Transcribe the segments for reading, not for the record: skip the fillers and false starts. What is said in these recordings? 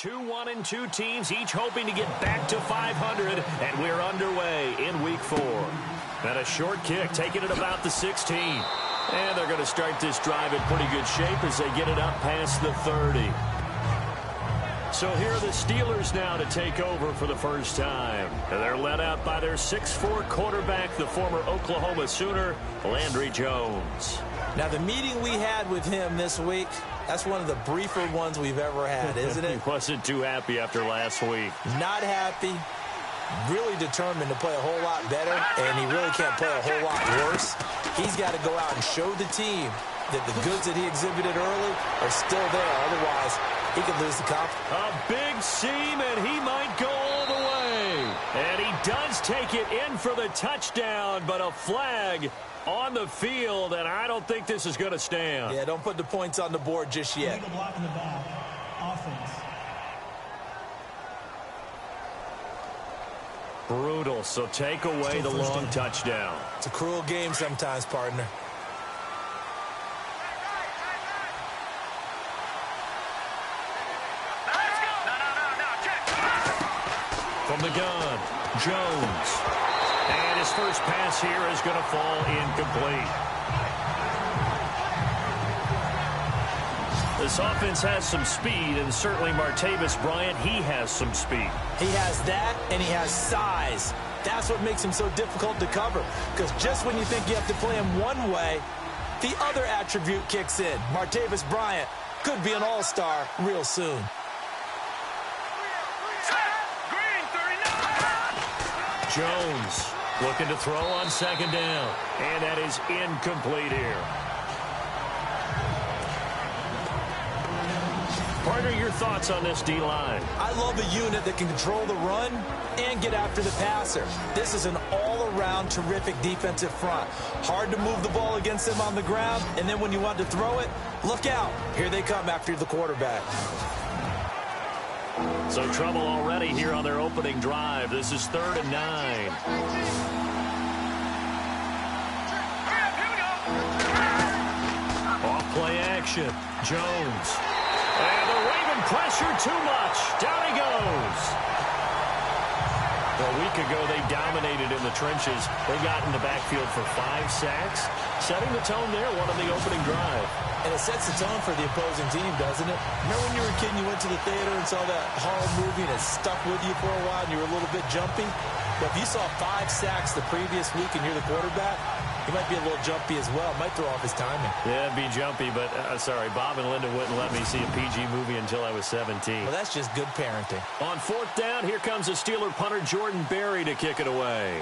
two 1-2 teams, each hoping to get back to 500, and we're underway in Week 4. And a short kick, taking it about the 16. And they're going to start this drive in pretty good shape as they get it up past the 30. So here are the Steelers now to take over for the first time. And they're led out by their 6'4" quarterback, the former Oklahoma Sooner, Landry Jones. Now, the meeting we had with him this week, that's one of the briefer ones we've ever had, isn't it? He wasn't too happy after last week. Not happy. Really determined to play a whole lot better, and he really can't play a whole lot worse. He's got to go out and show the team that the goods that he exhibited early are still there. Otherwise, he could lose the confidence. A big seam, and he might go all the way. And he does take it in for the touchdown, but a flag on the field, and I don't think this is going to stand. Yeah, don't put the points on the board just yet. Illegal block in the back. Offense. Brutal, so take away the long touchdown. It's a cruel game sometimes, partner. From the gun, Jones. And his first pass here is going to fall incomplete. This offense has some speed, and certainly Martavis Bryant, he has some speed. He has that, and he has size. That's what makes him so difficult to cover, because just when you think you have to play him one way, the other attribute kicks in. Martavis Bryant could be an all-star real soon. Jones looking to throw on second down, and that is incomplete here. Partner, your thoughts on this D-line? I love a unit that can control the run and get after the passer. This is an all-around terrific defensive front. Hard to move the ball against them on the ground, and then when you want to throw it, look out. Here they come after the quarterback. So trouble already here on their opening drive. This is 3rd and 9. Off play action. Jones. And the Raven pressure too much. Down he goes. A week ago, they dominated in the trenches. They got in the backfield for 5 sacks. Setting the tone there, one on the opening drive. And it sets the tone for the opposing team, doesn't it? Remember when you were a kid and you went to the theater and saw that horror movie and it stuck with you for a while and you were a little bit jumpy? But if you saw 5 sacks the previous week and you're the quarterback, he might be a little jumpy as well. Might throw off his timing. Yeah, it'd be jumpy, but sorry, Bob and Linda wouldn't let me see a PG movie until I was 17. Well, that's just good parenting. On 4th down, here comes a Steeler punter, Jordan Berry, to kick it away.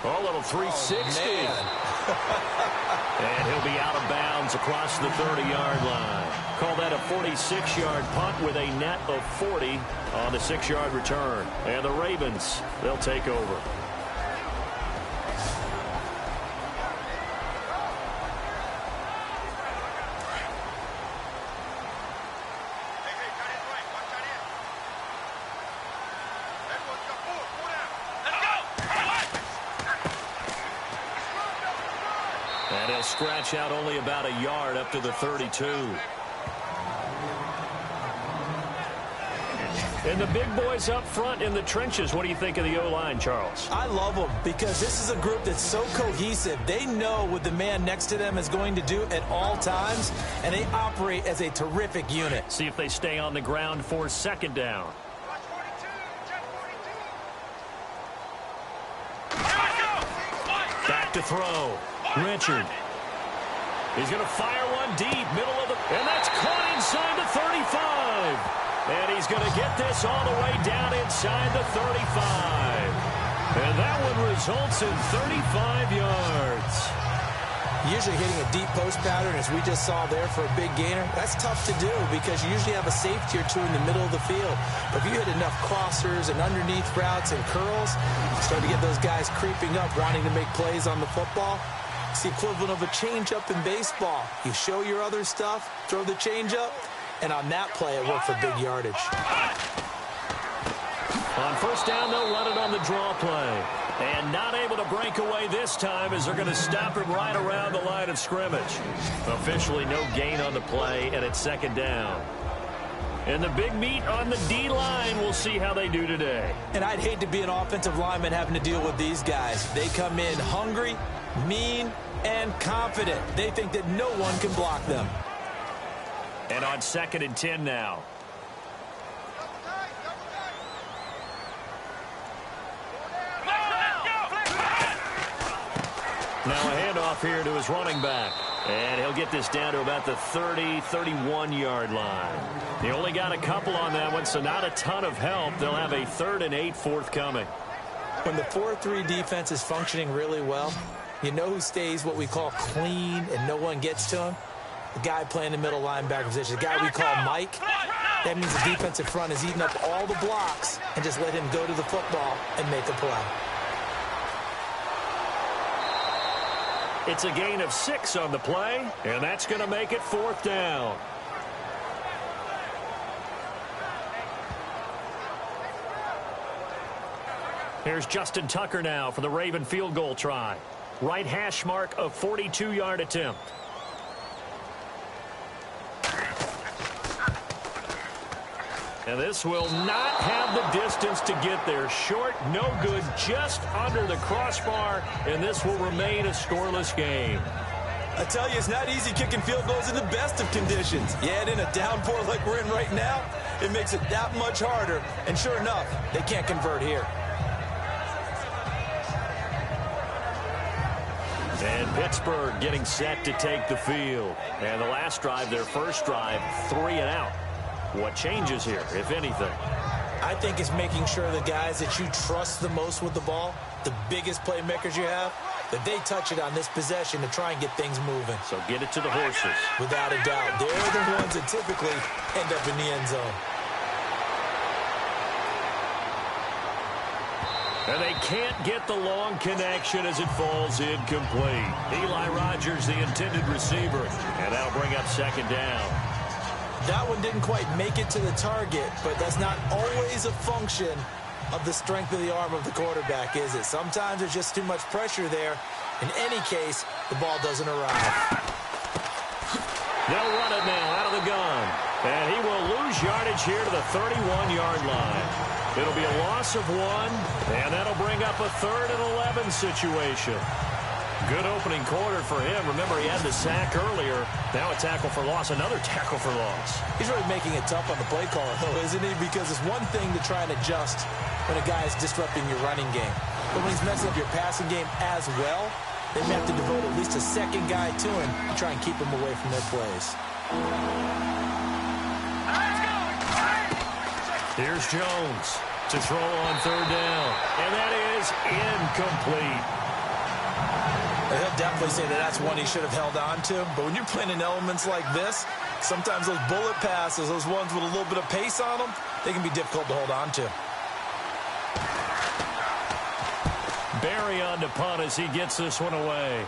Oh, a little 360. And he'll be out of bounds across the 30-yard line. Call that a 46-yard punt with a net of 40 on the 6-yard return. And the Ravens, they'll take over. And he'll scratch out only about a yard up to the 32. And the big boys up front in the trenches. What do you think of the O-line, Charles? I love them because this is a group that's so cohesive. They know what the man next to them is going to do at all times, and they operate as a terrific unit. See if they stay on the ground for 2nd down. Back to throw. Richard. He's going to fire one deep, middle of the... And that's caught inside the 35. And he's going to get this all the way down inside the 35. And that one results in 35 yards. Usually hitting a deep post pattern, as we just saw there for a big gainer, that's tough to do because you usually have a safety or two in the middle of the field. But if you hit enough crossers and underneath routes and curls, you start to get those guys creeping up, wanting to make plays on the football. It's the equivalent of a changeup in baseball. You show your other stuff, throw the changeup, and on that play, it worked for big yardage. On 1st down, they'll run it on the draw play. And not able to break away this time as they're going to stop him right around the line of scrimmage. Officially no gain on the play, and it's second down. And the big meat on the D-line, we'll see how they do today. And I'd hate to be an offensive lineman having to deal with these guys. They come in hungry, mean, and confident. They think that no one can block them. And on 2nd and 10 now. Now a handoff here to his running back. And he'll get this down to about the 30, 31-yard line. He only got a couple on that one, so not a ton of help. They'll have a 3rd and 8 forthcoming. When the 4-3 defense is functioning really well, you know who stays what we call clean and no one gets to him? The guy playing the middle linebacker position, the guy we call Mike. That means the defensive front is eating up all the blocks and just let him go to the football and make a play. It's a gain of 6 on the play, and that's going to make it 4th down. Here's Justin Tucker now for the Raven field goal try. Right hash mark of 42-yard attempt. And this will not have the distance to get there. Short, no good, just under the crossbar, and this will remain a scoreless game. I tell you, it's not easy kicking field goals in the best of conditions. Yet in a downpour like we're in right now, it makes it that much harder. And sure enough, they can't convert here. And Pittsburgh getting set to take the field. And the last drive, their first drive, 3 and out. What changes here, if anything? I think it's making sure the guys that you trust the most with the ball, the biggest playmakers you have, that they touch it on this possession to try and get things moving. So get it to the horses. Without a doubt. They're the ones that typically end up in the end zone. And they can't get the long connection as it falls incomplete. Eli Rogers, the intended receiver, and that'll bring up 2nd down. That one didn't quite make it to the target, but that's not always a function of the strength of the arm of the quarterback, is it? Sometimes there's just too much pressure there. In any case, the ball doesn't arrive. They'll run it now out of the gun. And he will lose yardage here to the 31-yard line. It'll be a loss of 1, and that'll bring up a 3rd and 11 situation. Good opening quarter for him. Remember, he had the sack earlier. Now a tackle for loss, another tackle for loss. He's really making it tough on the play caller, though, isn't he? Because it's one thing to try and adjust when a guy is disrupting your running game. But when he's messing up your passing game as well, they may have to devote at least a second guy to him to try and keep him away from their plays. Here's Jones to throw on 3rd down. And that is incomplete. He'll definitely say that that's one he should have held on to. But when you're playing in elements like this, sometimes those bullet passes, those ones with a little bit of pace on them, they can be difficult to hold on to. Barry on to punt as he gets this one away.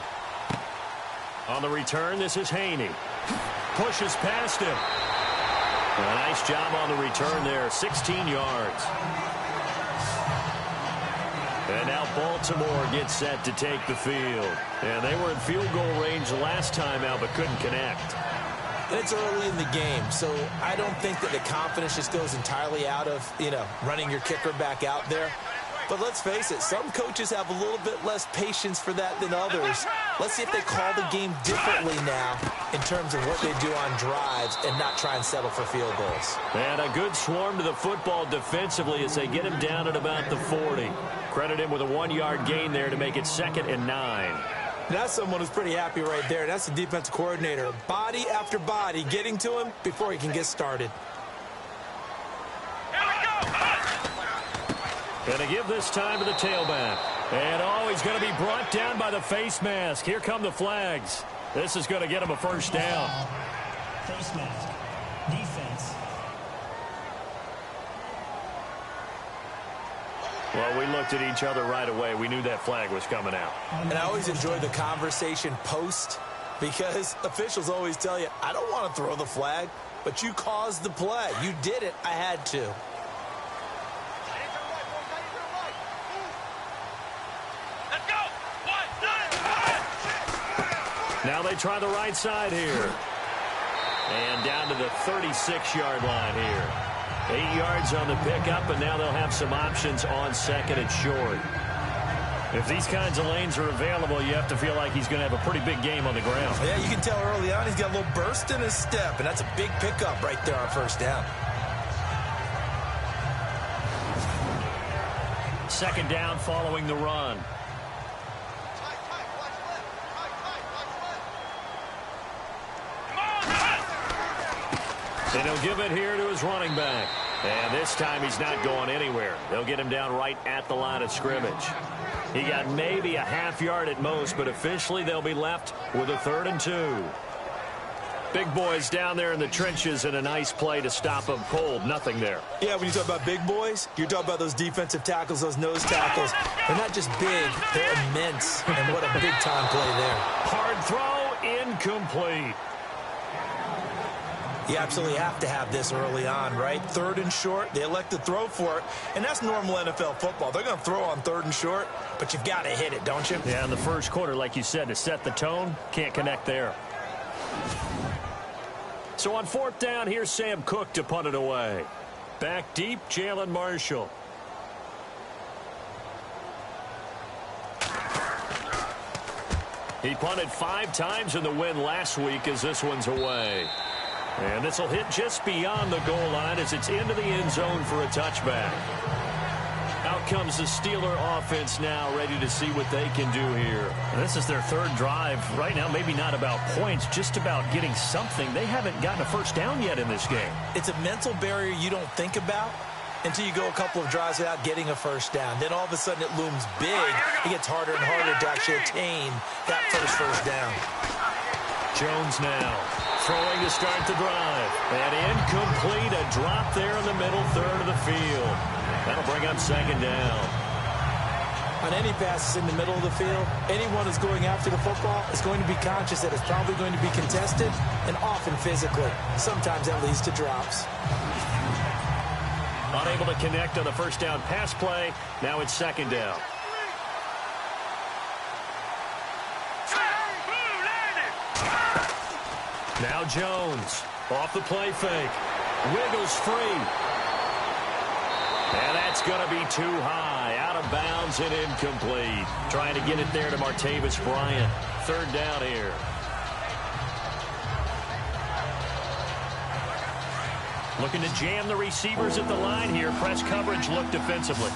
On the return, this is Haney. Pushes past him. A nice job on the return there, 16 yards. And now Baltimore gets set to take the field. And they were in field goal range last time out, but couldn't connect. It's early in the game, so I don't think that the confidence just goes entirely out of, running your kicker back out there. But let's face it, some coaches have a little bit less patience for that than others. Let's see if they call the game differently now in terms of what they do on drives and not try and settle for field goals. And a good swarm to the football defensively as they get him down at about the 40. Credit him with a 1-yard gain there to make it 2nd and 9. That's someone who's pretty happy right there. That's the defensive coordinator. Body after body getting to him before he can get started. Going to give this time to the tailback. And, he's going to be brought down by the face mask. Here come the flags. This is going to get him a first down. Face mask. Defense. Well, we looked at each other right away. We knew that flag was coming out. And I always enjoy the conversation post because officials always tell you, I don't want to throw the flag, but you caused the play. You did it. I had to. Now they try the right side here. And down to the 36-yard line here. 8 yards on the pickup, and now they'll have some options on second and short. If these kinds of lanes are available, you have to feel like he's going to have a pretty big game on the ground. Yeah, you can tell early on he's got a little burst in his step, and that's a big pickup right there on first down. Second down following the run. And he'll give it here to his running back. And this time he's not going anywhere. They'll get him down right at the line of scrimmage. He got maybe a half yard at most, but officially they'll be left with a 3rd and 2. Big boys down there in the trenches, and a nice play to stop them cold. Nothing there. Yeah, when you talk about big boys, you're talking about those defensive tackles, those nose tackles. They're not just big, they're immense. And what a big-time play there. Hard throw, incomplete. You absolutely have to have this early on, right? 3rd and short, they elect to throw for it, and that's normal NFL football. They're going to throw on 3rd and short, but you've got to hit it, don't you? Yeah, in the first quarter, like you said, to set the tone, can't connect there. So on 4th down, here's Sam Cook to punt it away. Back deep, Jalen Marshall. He punted 5 times in the win last week as this one's away. And this will hit just beyond the goal line as it's into the end zone for a touchback. Out comes the Steeler offense now, ready to see what they can do here. And this is their 3rd drive. Right now, maybe not about points, just about getting something. They haven't gotten a first down yet in this game. It's a mental barrier you don't think about until you go a couple of drives without getting a first down. Then all of a sudden it looms big. It gets harder and harder to actually attain that first down. Jones now throwing to start the drive. And incomplete, a drop there in the middle 3rd of the field. That'll bring up 2nd down. On any passes in the middle of the field, anyone who's going after the football is going to be conscious that it's probably going to be contested and often physically. Sometimes that leads to drops. Unable to connect on the first down pass play. Now it's 2nd down. Now Jones off the play fake. Wiggles free. And that's going to be too high. Out of bounds and incomplete. Trying to get it there to Martavis Bryant. 3rd down here. Looking to jam the receivers at the line here. Press coverage look defensively.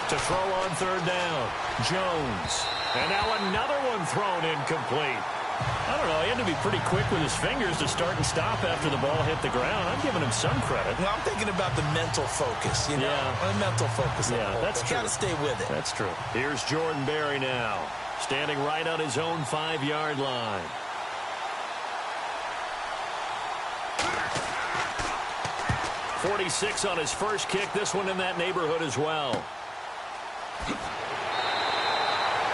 To throw on 3rd down. Jones. And now another one thrown incomplete. I don't know. He had to be pretty quick with his fingers to start and stop after the ball hit the ground. I'm giving him some credit. Well, I'm thinking about the mental focus, you know. Yeah. The mental focus. Yeah, that's true. Got to stay with it. That's true. Here's Jordan Berry now. Standing right on his own 5-yard line. .46 on his first kick. This one in that neighborhood as well.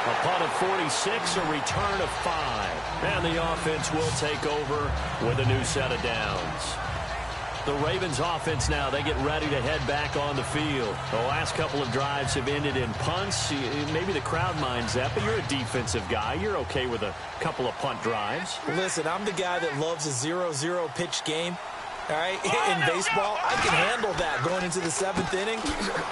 A punt of 46, a return of 5. And the offense will take over with a new set of downs. The Ravens offense now, they get ready to head back on the field. The last couple of drives have ended in punts. Maybe the crowd minds that, but you're a defensive guy. You're okay with a couple of punt drives. Listen, I'm the guy that loves a 0-0 pitch game. All right, in baseball, I can handle that going into the 7th inning.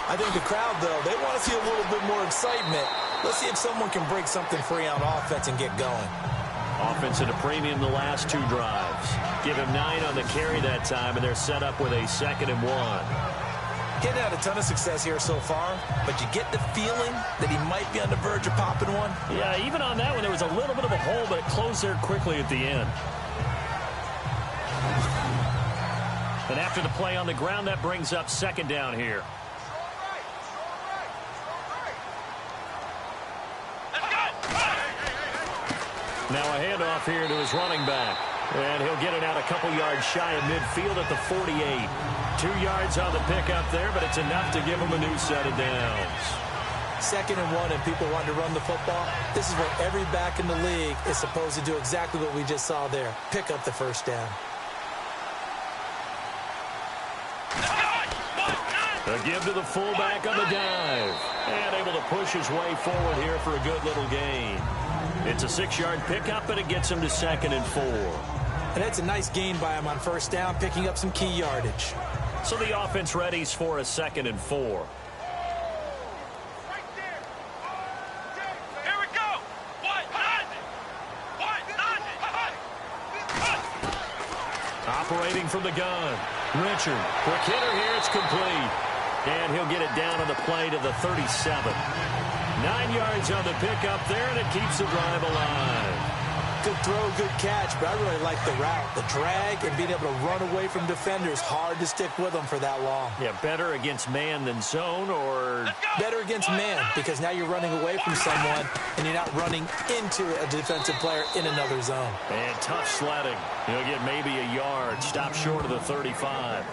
I think the crowd, though, they want to see a little bit more excitement. Let's see if someone can break something free on offense and get going. Offense at a premium the last 2 drives. Give him 9 on the carry that time, and they're set up with a 2nd and 1. Getting had a ton of success here so far, but you get the feeling that he might be on the verge of popping one. Yeah, even on that one, there was a little bit of a hole, but it closed there quickly at the end. And after the play on the ground, that brings up 2nd down here. Now a handoff here to his running back. And he'll get it out a couple yards shy of midfield at the 48. 2 yards on the pickup there, but it's enough to give him a new set of downs. 2nd and 1, and people want to run the football. This is what every back in the league is supposed to do, exactly what we just saw there. Pick up the first down. A give to the fullback on the dive. And able to push his way forward here for a good little gain. It's a 6-yard pickup, and it gets him to 2nd and 4. And that's a nice gain by him on first down, picking up some key yardage. So the offense readies for a 2nd and 4. Operating from the gun. Richard. Quick hitter here. It's complete. And he'll get it down on the play to the 37. 9 yards on the pickup there, and it keeps the drive alive. Good throw, good catch, but I really like the route. The drag and being able to run away from defenders. Hard to stick with them for that long. Yeah, better against man than zone, or better against man, because now you're running away from someone and you're not running into a defensive player in another zone. And tough sledding. He'll get maybe a yard. Stop short of the 35.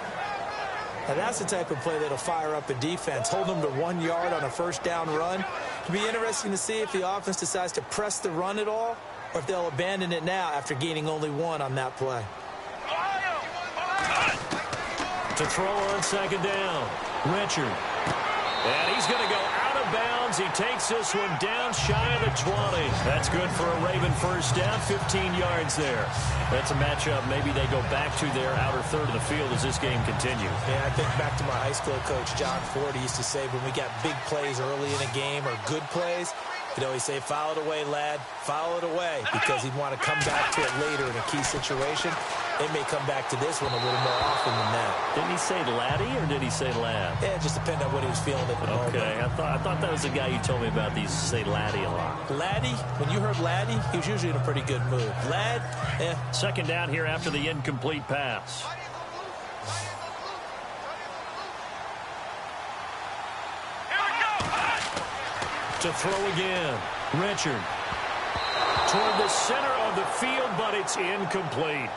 Now that's the type of play that'll fire up a defense. Hold them to 1 yard on a first down run. It'll be interesting to see if the offense decides to press the run at all, or if they'll abandon it now after gaining only 1 on that play. To throw on 2nd down. Richard. And he's going to go out of bounds. He takes this one down shy of the 20. That's good for a Raven first down. 15 yards there. That's a matchup maybe they go back to their outer third of the field as this game continues. Yeah, I think back to my high school coach, John Ford. He used to say when we got big plays early in a game or good plays, he'd always say, foul it away, lad. Foul it away, because he'd want to come back to it later in a key situation. They may come back to this one a little more often than that. Didn't he say laddie or did he say lad? Yeah, it just depended on what he was feeling at the moment. Okay, I thought that was the guy you told me about. These say laddie a lot. Laddie, when you heard laddie, he was usually in a pretty good mood. Lad, 2nd down here after the incomplete pass. To throw again. Richard. Toward the center of the field, but it's incomplete.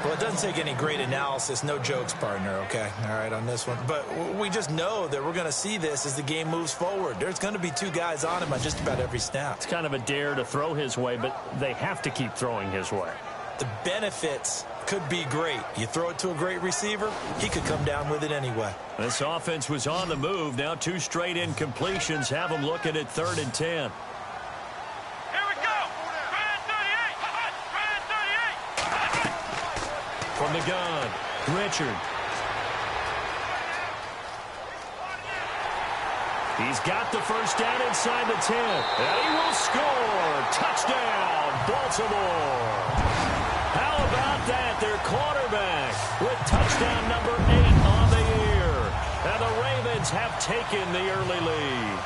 Well, it doesn't take any great analysis. No jokes, partner, okay? All right, on this one. But we just know that we're going to see this as the game moves forward. There's going to be 2 guys on him on just about every snap. It's kind of a dare to throw his way, but they have to keep throwing his way. The benefits could be great. You throw it to a great receiver, he could come down with it anyway. This offense was on the move. Now 2 straight incompletions have them looking at 3rd and 10. From the gun, Richard. He's got the first down inside the 10. And he will score. Touchdown, Baltimore. How about that? Their quarterback with touchdown number 8 on the year. And the Ravens have taken the early lead.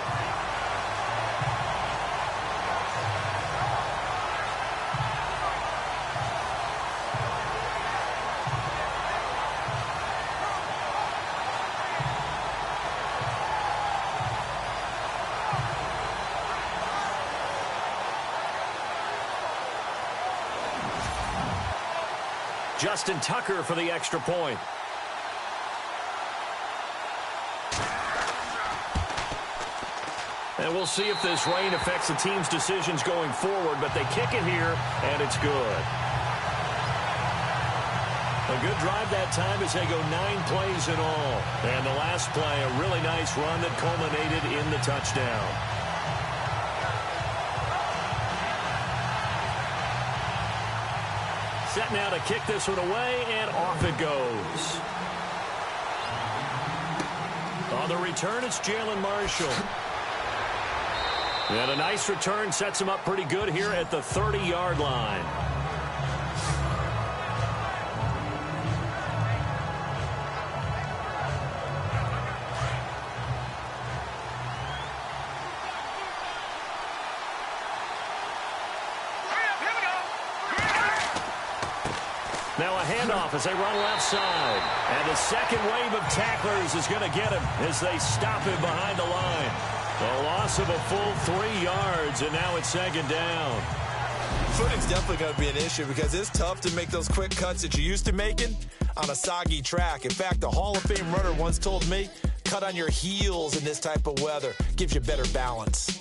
Justin Tucker for the extra point. And we'll see if this rain affects the team's decisions going forward, but they kick it here, and it's good. A good drive that time as they go 9 plays in all. And the last play, a really nice run that culminated in the touchdown. Set now to kick this one away, and off it goes. On the return, it's Jalen Marshall. And a nice return sets him up pretty good here at the 30-yard line. Now a handoff as they run left side. And the second wave of tacklers is going to get him as they stop him behind the line. A loss of a full 3 yards, and now it's 2nd down. Footing's definitely going to be an issue because it's tough to make those quick cuts that you're used to making on a soggy track. In fact, the Hall of Fame runner once told me, cut on your heels in this type of weather. Gives you better balance.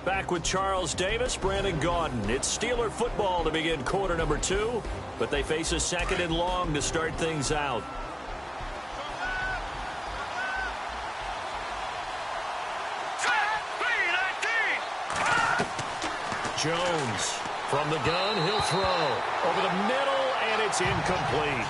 Back with Charles Davis, Brandon Gaudin. It's Steeler football to begin quarter number 2, but they face a 2nd and long to start things out. Jones from the gun, he'll throw over the middle, and it's incomplete.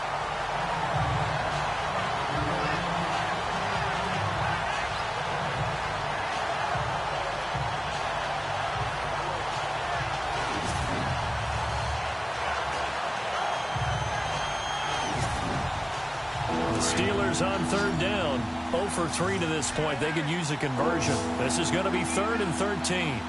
Steelers on 3rd down. 0 for 3 to this point. They could use a conversion. This is going to be 3rd and 13.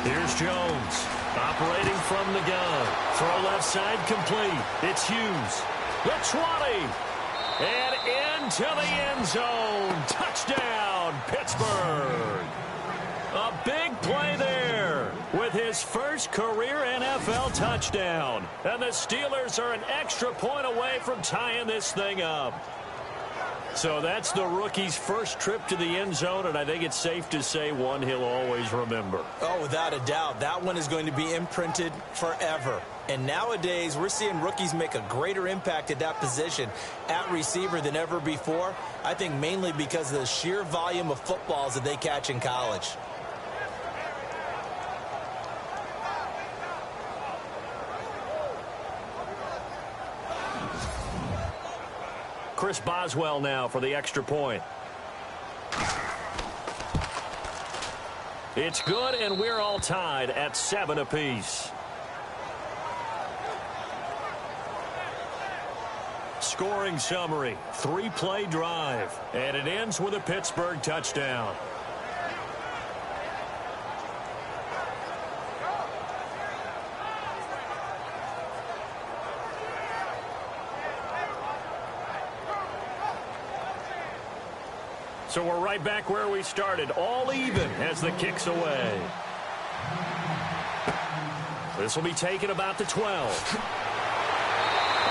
Here's Jones operating from the gun. Throw left side complete. It's Hughes. The 20. And into the end zone. Touchdown, Pittsburgh. A big play there with his first career NFL touchdown. And the Steelers are an extra point away from tying this thing up. So that's the rookie's first trip to the end zone, and I think it's safe to say one he'll always remember. Oh, without a doubt. That one is going to be imprinted forever. And nowadays, we're seeing rookies make a greater impact at that position at receiver than ever before. I think mainly because of the sheer volume of footballs that they catch in college. Chris Boswell now for the extra point. It's good, and we're all tied at 7 apiece. Scoring summary, 3-play drive, and it ends with a Pittsburgh touchdown. So we're right back where we started, all even as the kick's away. This will be taken about the 12.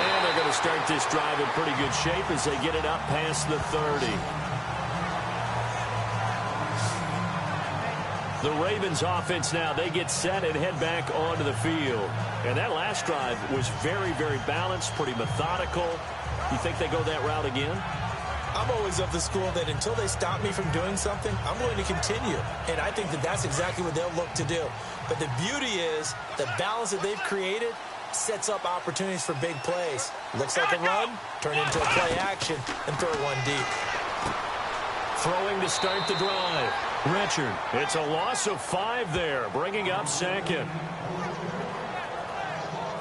And they're going to start this drive in pretty good shape as they get it up past the 30. The Ravens offense now, they get set and head back onto the field. And that last drive was very, very balanced, pretty methodical. You think they go that route again? I'm always of the school that until they stop me from doing something, I'm going to continue. And I think that that's exactly what they'll look to do. But the beauty is the balance that they've created sets up opportunities for big plays. Looks like a run, turn into a play action, and throw one deep. Throwing to start the drive. Richard. It's a loss of 5 there, bringing up 2nd.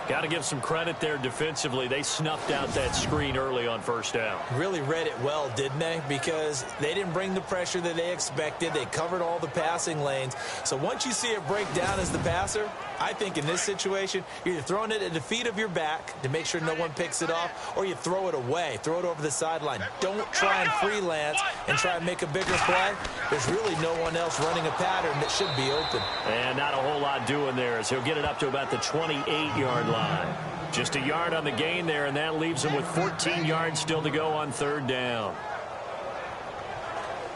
Got to give some credit there defensively. They snuffed out that screen early on 1st down. Really read it well, didn't they? Because they didn't bring the pressure that they expected. They covered all the passing lanes. So once you see it break down as the passer, I think in this situation, you're either throwing it at the feet of your back to make sure no one picks it off, or you throw it away, throw it over the sideline. Don't try and freelance and try and make a bigger play. There's really no one else running a pattern that should be open. And not a whole lot doing there as he'll get it up to about the 28-yard line. Just a yard on the gain there, and that leaves him with 14 yards still to go on 3rd down.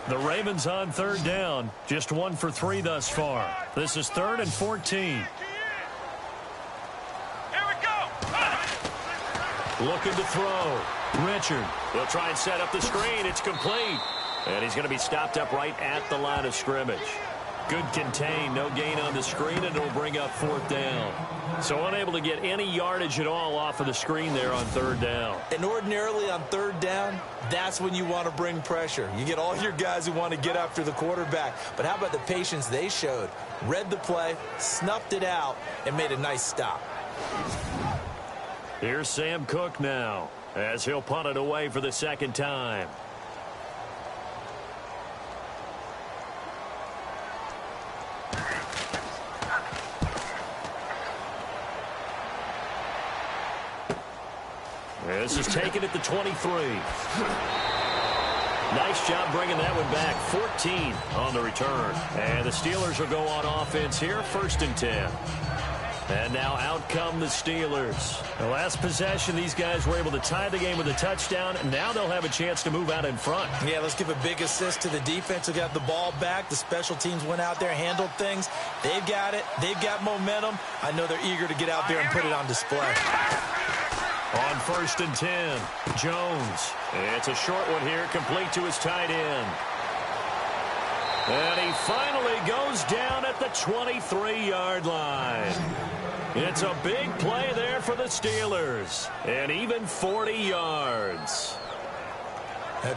The Ravens on 3rd down, just 1 for 3 thus far. This is 3rd and 14. Looking to throw. Richard. He'll try and set up the screen. It's complete. And he's going to be stopped up right at the line of scrimmage. Good contain. No gain on the screen, and it'll bring up 4th down. So unable to get any yardage at all off of the screen there on 3rd down. And ordinarily on 3rd down, that's when you want to bring pressure. You get all your guys who want to get after the quarterback. But how about the patience they showed? Read the play, snuffed it out, and made a nice stop. Here's Sam Cook now as he'll punt it away for the 2nd time. This is taken at the 23. Nice job bringing that one back. 14 on the return. And the Steelers will go on offense here, 1st and 10. And now out come the Steelers. The last possession, these guys were able to tie the game with a touchdown. Now they'll have a chance to move out in front. Yeah, let's give a big assist to the defense who got the ball back. The special teams went out there, handled things. They've got it. They've got momentum. I know they're eager to get out there and put it on display. On 1st and 10, Jones. It's a short one here, complete to his tight end. And he finally goes down at the 23-yard line. It's a big play there for the Steelers. And even 40 yards.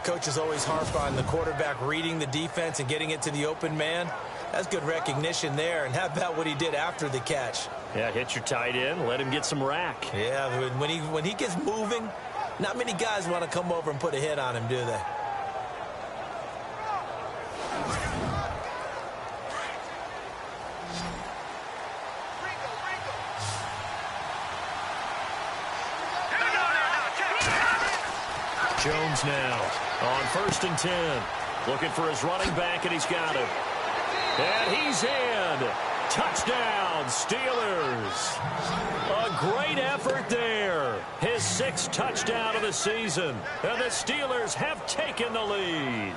Coaches always harp on the quarterback reading the defense and getting it to the open man. That's good recognition there. And how about what he did after the catch? Yeah, hit your tight end, let him get some rack. Yeah, when he gets moving, not many guys want to come over and put a hit on him, do they? Jones now on 1st and 10. Looking for his running back, and he's got him. And he's in. Touchdown, Steelers. A great effort there. His 6th touchdown of the season. And the Steelers have taken the lead.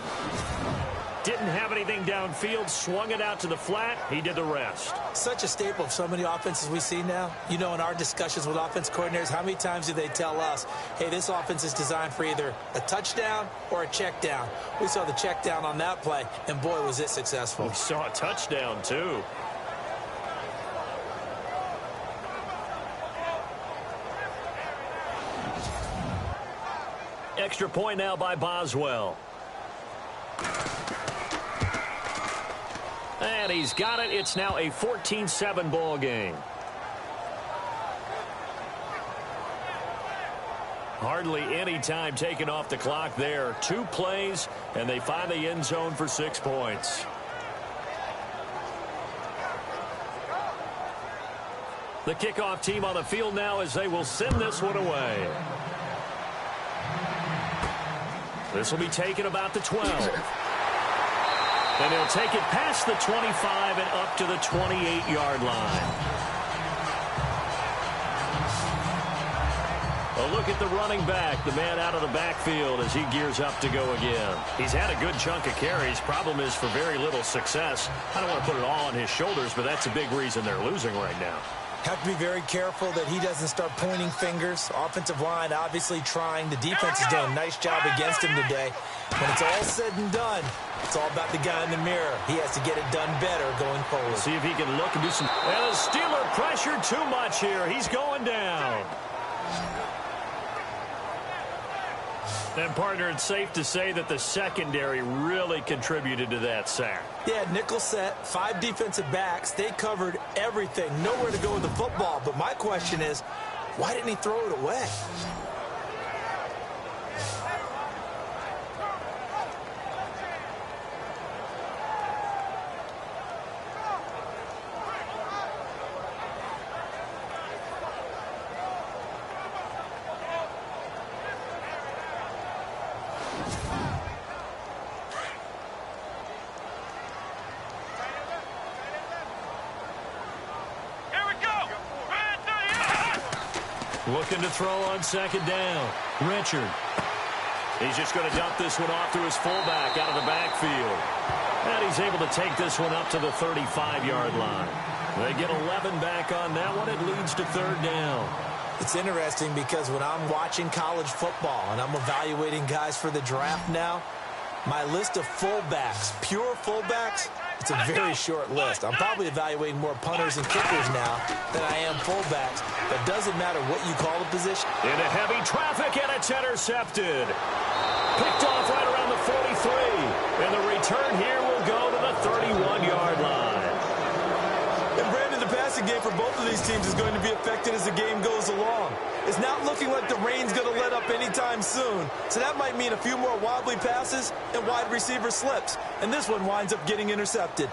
Didn't have anything downfield, swung it out to the flat. He did the rest. Such a staple of so many offenses we see now. You know, in our discussions with offense coordinators, how many times do they tell us, hey, this offense is designed for either a touchdown or a check down. We saw the check down on that play, and boy, was it successful. We saw a touchdown, too. Extra point now by Boswell. And he's got it. It's now a 14-7 ball game. Hardly any time taken off the clock there. 2 plays, and they find the end zone for 6 points. The kickoff team on the field now as they will send this one away. This will be taken about the 12. And he'll take it past the 25 and up to the 28-yard line. A look at the running back, the man out of the backfield as he gears up to go again. He's had a good chunk of carries. Problem is for very little success. I don't want to put it all on his shoulders, but that's a big reason they're losing right now. Have to be very careful that he doesn't start pointing fingers. Offensive line obviously trying. The defense is doing a nice job against him today. When it's all said and done, it's all about the guy in the mirror. He has to get it done better going forward. See if he can look and do some... And the Steeler pressure too much here. He's going down. And, partner, it's safe to say that the secondary really contributed to that sack. Yeah, nickel set, 5 defensive backs. They covered everything. Nowhere to go with the football. But my question is, why didn't he throw it away? Looking to throw on 2nd down. Richard. He's just going to dump this one off to his fullback out of the backfield. And he's able to take this one up to the 35-yard line. They get 11 back on that one. It leads to 3rd down. It's interesting because when I'm watching college football and I'm evaluating guys for the draft now, my list of fullbacks, pure fullbacks, it's a very short list. I'm probably evaluating more punters and kickers now than I am fullbacks. But doesn't matter what you call the position. Into heavy traffic, and it's intercepted. Picked off right around the 43. And the return here will go to the 31-yard line. And Brandon, the passing game for both of these teams is going to be affected as the game goes along. It's not looking like the rain's going to let up anytime soon. So that might mean a few more wobbly passes and wide receiver slips. And this one winds up getting intercepted.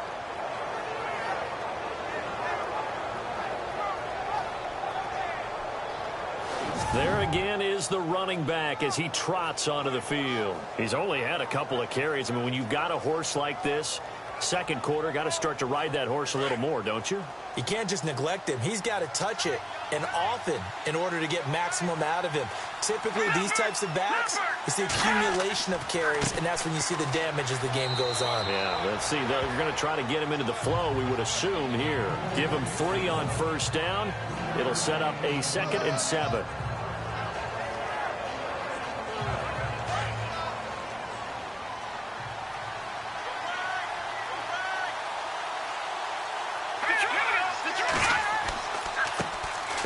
There again is the running back as he trots onto the field. He's only had a couple of carries. I mean, when you've got a horse like this, Second quarter, got to start to ride that horse a little more, don't you? You can't just neglect him. He's got to touch it, and often, in order to get maximum out of him. Typically, these types of backs, it's the accumulation of carries, and that's when you see the damage as the game goes on. Yeah, let's see. They're going to try to get him into the flow, we would assume here. Give him 3 on first down. It'll set up a 2nd and 7.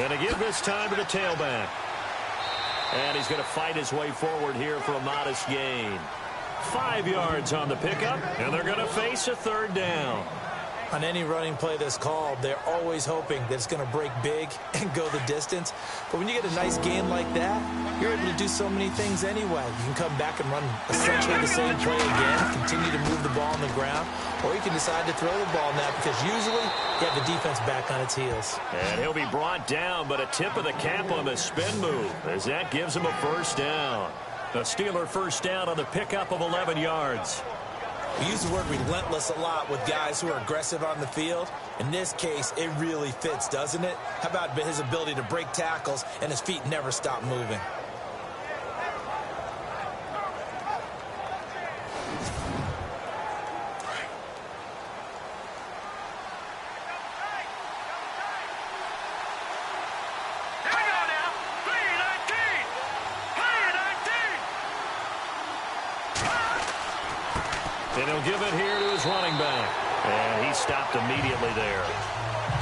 And to give this time to the tailback. And he's going to fight his way forward here for a modest gain. 5 yards on the pickup, and they're going to face a 3rd down. On any running play that's called, they're always hoping that it's going to break big and go the distance. But when you get a nice gain like that, you're able to do so many things anyway. You can come back and run essentially the same play again, continue to move the ball on the ground, or you can decide to throw the ball now because usually you have the defense back on its heels. And he'll be brought down, but a tip of the cap on the spin move as that gives him a 1st down. A Steeler 1st down on the pickup of 11 yards. We use the word relentless a lot with guys who are aggressive on the field. In this case, it really fits, doesn't it? How about his ability to break tackles and his feet never stop moving? And he'll give it here to his running back. And he stopped immediately there.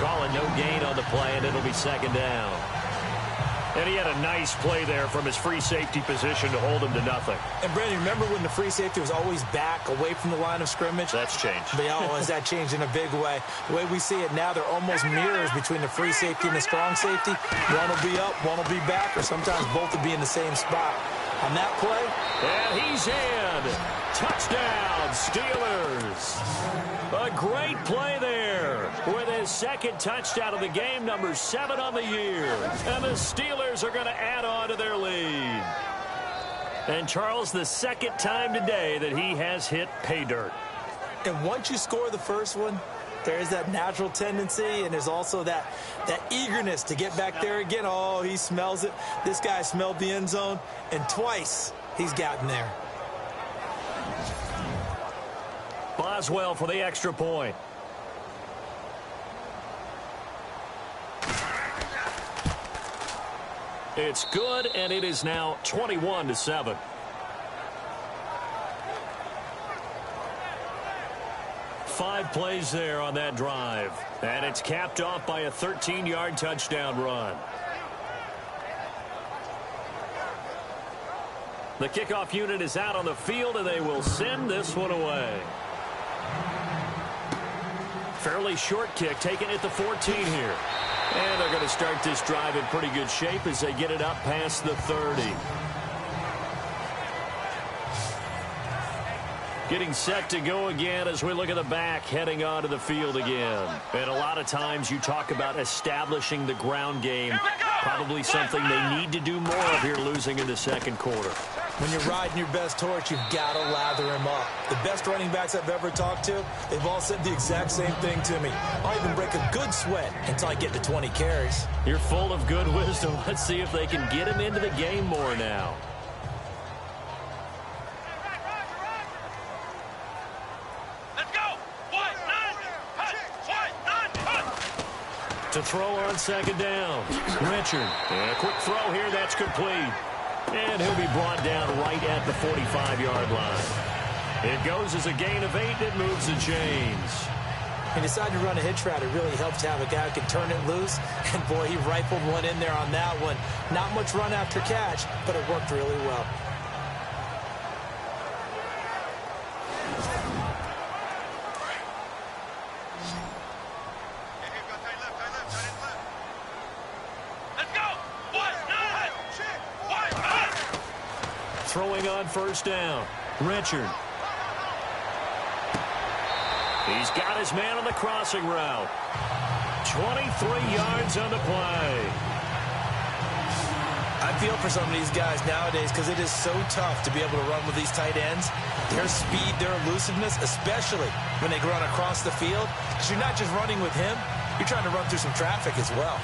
Calling no gain on the play, and it'll be 2nd down. And he had a nice play there from his free safety position to hold him to nothing. And, Brandon, remember when the free safety was always back away from the line of scrimmage? That's changed. But has that changed in a big way? The way we see it now, they're almost mirrors between the free safety and the strong safety. One will be up, one will be back, or sometimes both will be in the same spot. On that play, and he's in. Touchdown, Steelers. A great play there with his 2nd touchdown of the game, number 7 on the year. And the Steelers are going to add on to their lead. And Charles, the 2nd time today that he has hit pay dirt. And once you score the first one, there is that natural tendency, and there's also that eagerness to get back there again. Oh, he smells it. This guy smelled the end zone, and twice he's gotten there. Boswell for the extra point. It's good, and it is now 21-7. Five plays there on that drive. And it's capped off by a 13-yard touchdown run. The kickoff unit is out on the field, and they will send this one away. Fairly short kick, taken at the 14 here. And they're going to start this drive in pretty good shape as they get it up past the 30. Getting set to go again as we look at the back heading onto the field again. And a lot of times you talk about establishing the ground game. Probably something they need to do more of here losing in the 2nd quarter. When you're riding your best horse, you've got to lather him up. The best running backs I've ever talked to, they've all said the exact same thing to me. I'll even break a good sweat until I get to 20 carries. You're full of good wisdom. Let's see if they can get him into the game more now. To throw on 2nd down. Richard. And a quick throw here. That's complete. And he'll be brought down right at the 45-yard line. It goes as a gain of 8. It moves the chains. He decided to run a hitch route. It really helps to have a guy who can turn it loose. And, boy, he rifled one in there on that one. Not much run after catch, but it worked really well. Throwing on 1st down. Richard. He's got his man on the crossing route. 23 yards on the play. I feel for some of these guys nowadays because it is so tough to be able to run with these tight ends. Their speed, their elusiveness, especially when they run across the field. Because you're not just running with him, you're trying to run through some traffic as well.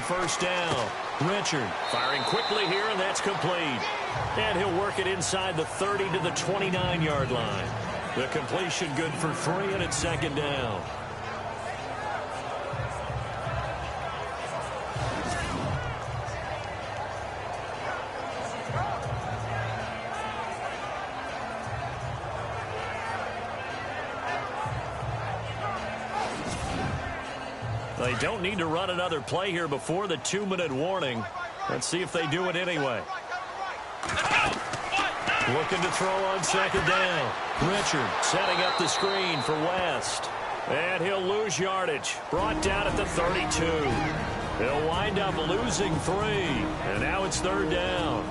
First down. Richard firing quickly here, and that's complete. And he'll work it inside the 30 to the 29-yard line. The completion good for 3, and it's second down. They don't need to run another play here before the 2-minute warning. Let's see if they do it anyway. Looking to throw on second down. Richard setting up the screen for West. And he'll lose yardage. Brought down at the 32. He'll wind up losing 3. And now it's third down.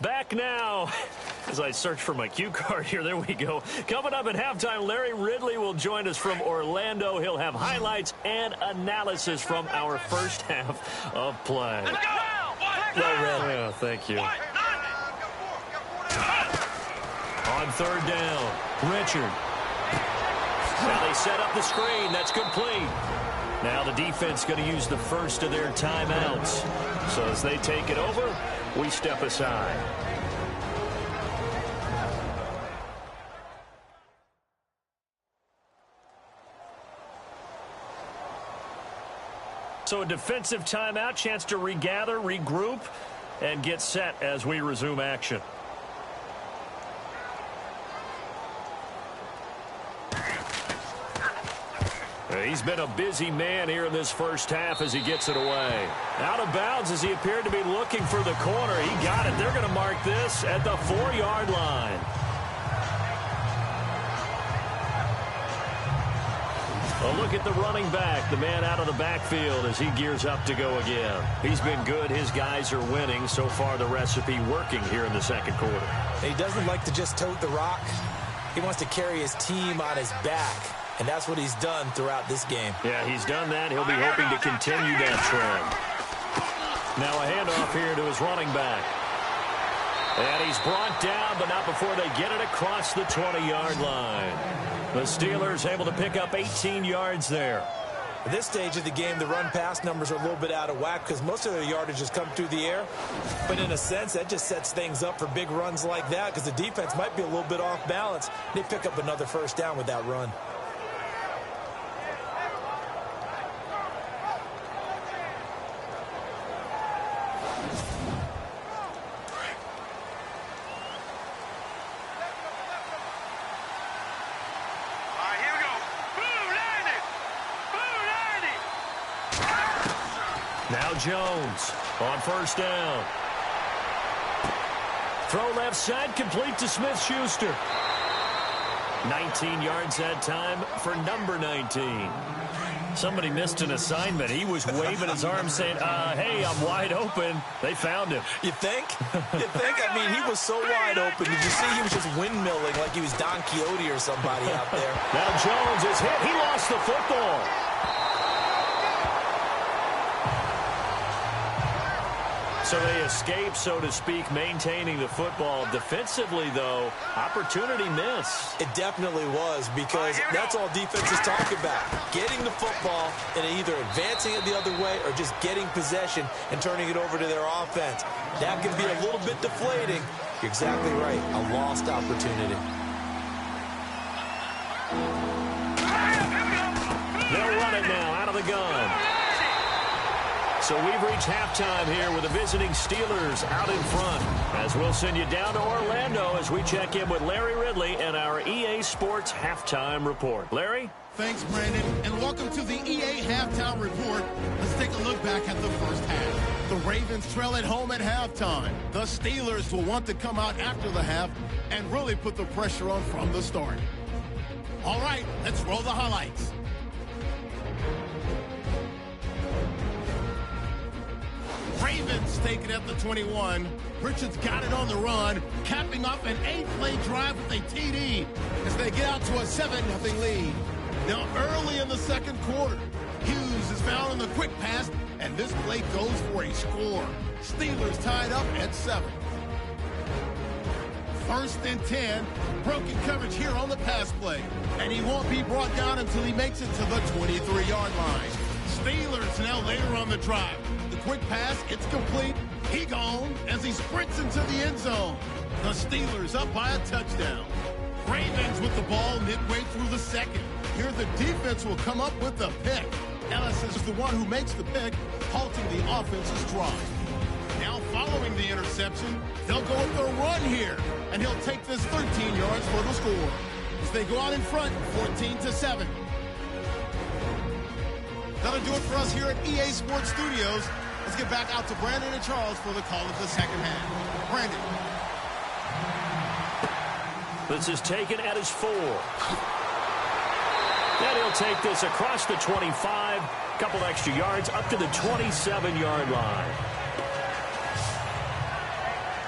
Back now, as I search for my cue card here, there we go. Coming up at halftime, Larry Ridley will join us from Orlando. He'll have highlights and analysis from our first half of play. Well read. Yeah, thank you. On third down, Richard. Now they set up the screen. That's complete. Now the defense going to use the first of their timeouts. So as they take it over, we step aside. So a defensive timeout, chance to regather, regroup, and get set as we resume action. He's been a busy man here in this first half as he gets it away. Out of bounds as he appeared to be looking for the corner. He got it. They're going to mark this at the 4-yard line. A look at the running back, the man out of the backfield as he gears up to go again. He's been good. His guys are winning. So far, the recipe working here in the second quarter. He doesn't like to just tote the rock. He wants to carry his team on his back. And that's what he's done throughout this game. Yeah, he's done that. He'll be hoping to continue that trend. Now a handoff here to his running back. And he's brought down, but not before they get it across the 20-yard line. The Steelers able to pick up 18 yards there. At this stage of the game, the run-pass numbers are a little bit out of whack because most of their yardage has come through the air. But in a sense, that just sets things up for big runs like that because the defense might be a little bit off balance. They pick up another first down with that run. Now Jones on first down. Throw left side, complete to Smith-Schuster. 19 yards that time for number 19. Somebody missed an assignment. He was waving his arms saying, hey, I'm wide open. They found him. You think? You think? I mean, he was so wide open. Did you see he was just windmilling like he was Don Quixote or somebody out there? Now Jones is hit. He lost the football. So they escape, so to speak, maintaining the football. Defensively, though, opportunity miss. It definitely was because that's all defenses talk about. Getting the football and either advancing it the other way or just getting possession and turning it over to their offense. That can be a little bit deflating. You're exactly right. A lost opportunity. They'll run it now out of the gun. So we've reached halftime here with the visiting Steelers out in front. As we'll send you down to Orlando as we check in with Larry Ridley and our EA Sports Halftime Report. Larry? Thanks, Brandon, and welcome to the EA Halftime Report. Let's take a look back at the first half. The Ravens Ravens trail at home at halftime. The Steelers will want to come out after the half and really put the pressure on from the start. All right, let's roll the highlights. Ravens take it at the 21. Richards got it on the run, capping off an 8-play drive with a TD as they get out to a 7-0 lead. Now early in the second quarter, Hughes is found in the quick pass, and this play goes for a score. Steelers tied up at 7. 1st and 10, broken coverage here on the pass play, and he won't be brought down until he makes it to the 23-yard line. Steelers now later on the drive. The quick pass, it's complete. He gone as he sprints into the end zone. The Steelers up by a touchdown. Ravens with the ball midway through the second. Here the defense will come up with the pick. Ellis is the one who makes the pick, halting the offense's drive. Now following the interception, they'll go with their run here, and he'll take this 13 yards for the score as they go out in front 14-7. That'll do it for us here at EA Sports Studios. Let's get back out to Brandon and Charles for the call of the second half. Brandon. This is taken at his 4. And he'll take this across the 25, couple extra yards up to the 27-yard line.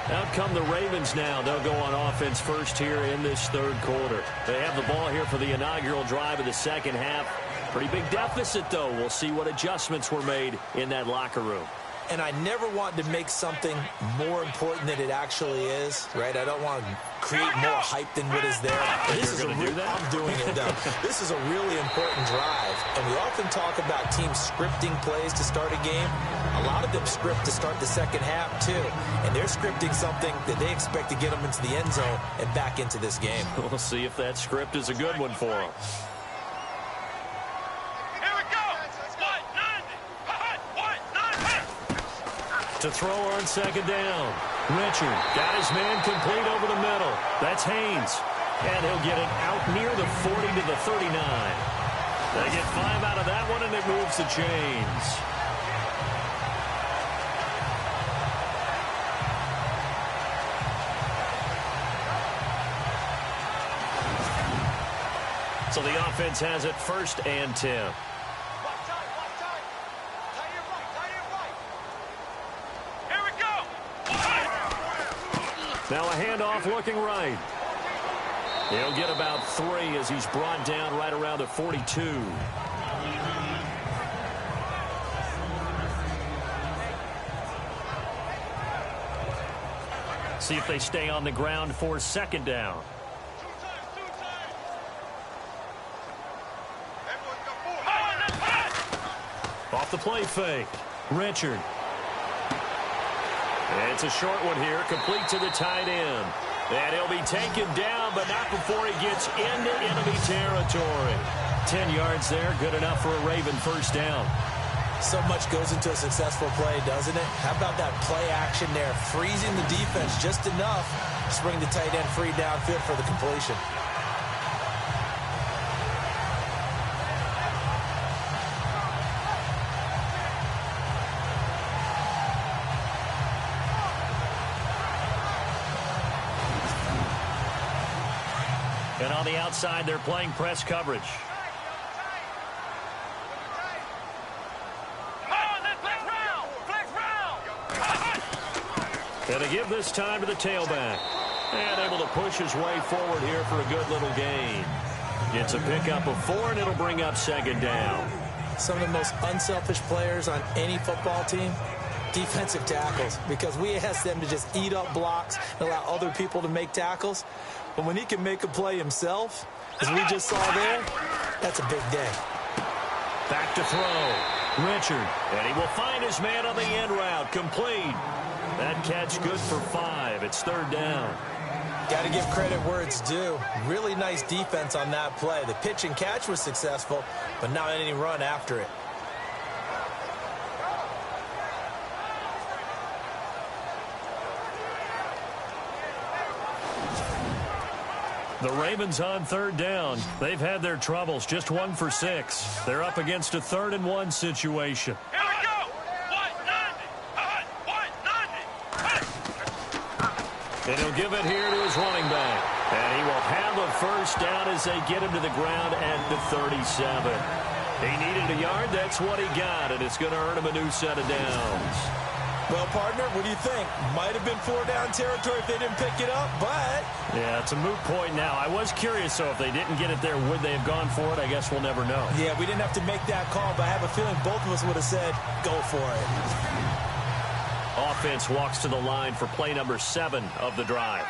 Out come the Ravens now. They'll go on offense first here in this third quarter. They have the ball here for the inaugural drive of the second half. Pretty big deficit, though. We'll see what adjustments were made in that locker room. And I never want to make something more important than it actually is, right? I don't want to create more hype than what is there. This is I'm doing it, though. This is a really important drive. And we often talk about teams scripting plays to start a game. A lot of them script to start the second half, too. And they're scripting something that they expect to get them into the end zone and back into this game. We'll see if that script is a good one for them. To throw on second down. Richard got his man complete over the middle. That's Haynes. And he'll get it out near the 40 to the 39. They get 5 out of that one, and it moves the chains. So the offense has it 1st and 10. Now a handoff looking right. He'll get about 3 as he's brought down right around the 42. See if they stay on the ground for second down. Off the play fake. Richard. It's a short one here, complete to the tight end. And he'll be taken down, but not before he gets into enemy territory. 10 yards there, good enough for a Raven first down. So much goes into a successful play, doesn't it? How about that play action there, freezing the defense just enough to bring the tight end free downfield for the completion. And on the outside, they're playing press coverage. And they give this time to the tailback. And able to push his way forward here for a good little gain. Gets a pickup of 4, and it'll bring up second down. Some of the most unselfish players on any football team, defensive tackles, because we ask them to just eat up blocks and allow other people to make tackles. But when he can make a play himself, as we just saw there, that's a big day. Back to throw. Richard. And he will find his man on the end route. Complete. That catch good for 5. It's third down. Got to give credit where it's due. Really nice defense on that play. The pitch and catch was successful, but not any run after it. The Ravens on third down. They've had their troubles, just 1 for 6. They're up against a 3rd and 1 situation. Here we go! And he'll give it here to his running back. And he will have a first down as they get him to the ground at the 37. He needed a yard. That's what he got, and it's going to earn him a new set of downs. Well, partner, what do you think? Might have been 4-down territory if they didn't pick it up, but... Yeah, it's a moot point now. I was curious, so if they didn't get it there, would they have gone for it? I guess we'll never know. Yeah, we didn't have to make that call, but I have a feeling both of us would have said, go for it. Offense walks to the line for play number 7 of the drive.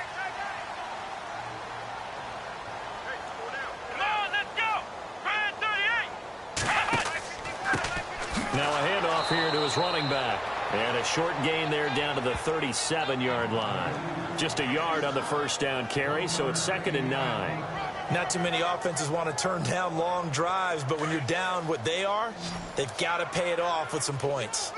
Now a handoff here to his running back. And a short gain there down to the 37-yard line. Just a yard on the first down carry, so it's 2nd and 9. Not too many offenses want to turn down long drives, but when you're down what they are, they've got to pay it off with some points.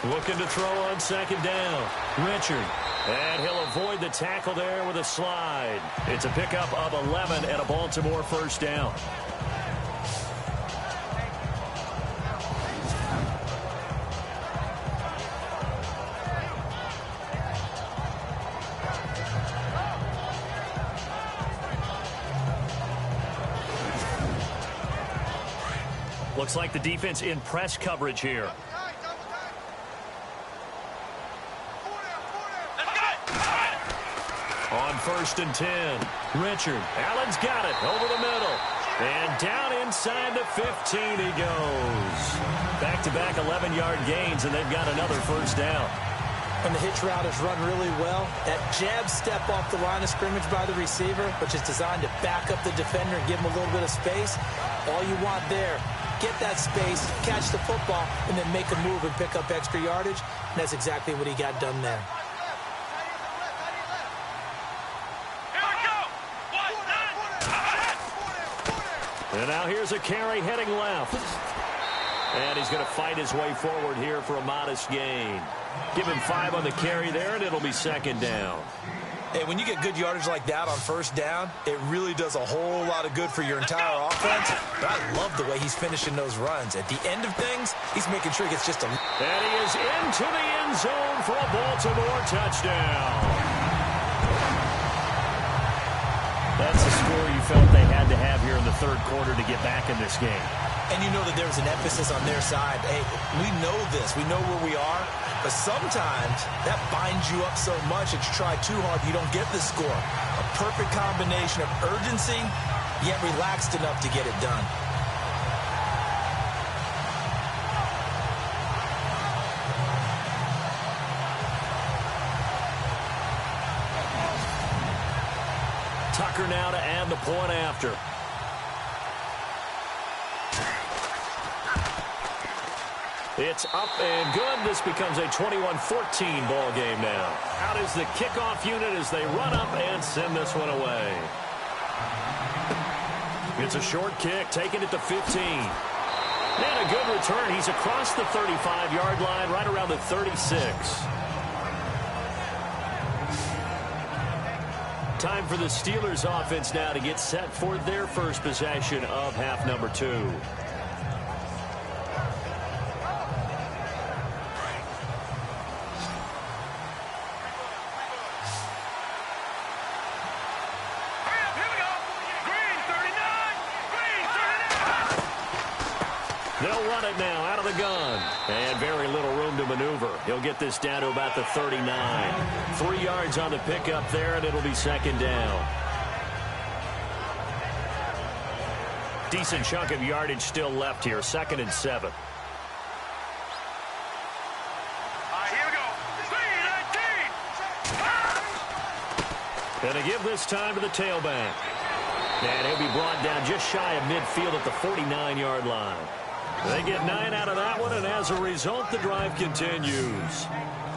Looking to throw on 2nd down. Richard. And he'll avoid the tackle there with a slide. It's a pickup of 11 and a Baltimore first down. Looks like the defense in press coverage here. On 1st and 10, Richard. Allen's got it over the middle. And down inside the 15 he goes. Back-to-back 11-yard gains, and they've got another first down. When the hitch route is run really well, that jab step off the line of scrimmage by the receiver, which is designed to back up the defender and give him a little bit of space, all you want there, get that space, catch the football, and then make a move and pick up extra yardage. And that's exactly what he got done there. And now here's a carry heading left. And he's going to fight his way forward here for a modest gain. Give him 5 on the carry there, and it'll be 2nd down. Hey, when you get good yardage like that on first down, it really does a whole lot of good for your entire offense. But I love the way he's finishing those runs. At the end of things, he's making sure he gets just a... And he is into the end zone for a Baltimore touchdown. That's the score you felt they had to have here in the 3rd quarter to get back in this game. And you know that there was an emphasis on their side. Hey, we know this. We know where we are. But sometimes that binds you up so much that you try too hard, you don't get the score. A perfect combination of urgency, yet relaxed enough to get it done. Tucker now to add the point after. It's up and good. This becomes a 21-14 ball game now. Out is the kickoff unit as they run up and send this one away. It's a short kick, taking it to 15. And a good return. He's across the 35-yard line, right around the 36. Time for the Steelers offense now to get set for their first possession of half number 2. They'll run it now out of the gun. And very little room to maneuver. He'll get this down to about the 39. 3 yards on the pickup there, and it'll be 2nd down. Decent chunk of yardage still left here. 2nd and 7. Here we go. 3-19. And they give this time to the tailback. And he'll be brought down just shy of midfield at the 49-yard line. They get 9 out of that one, and as a result, the drive continues.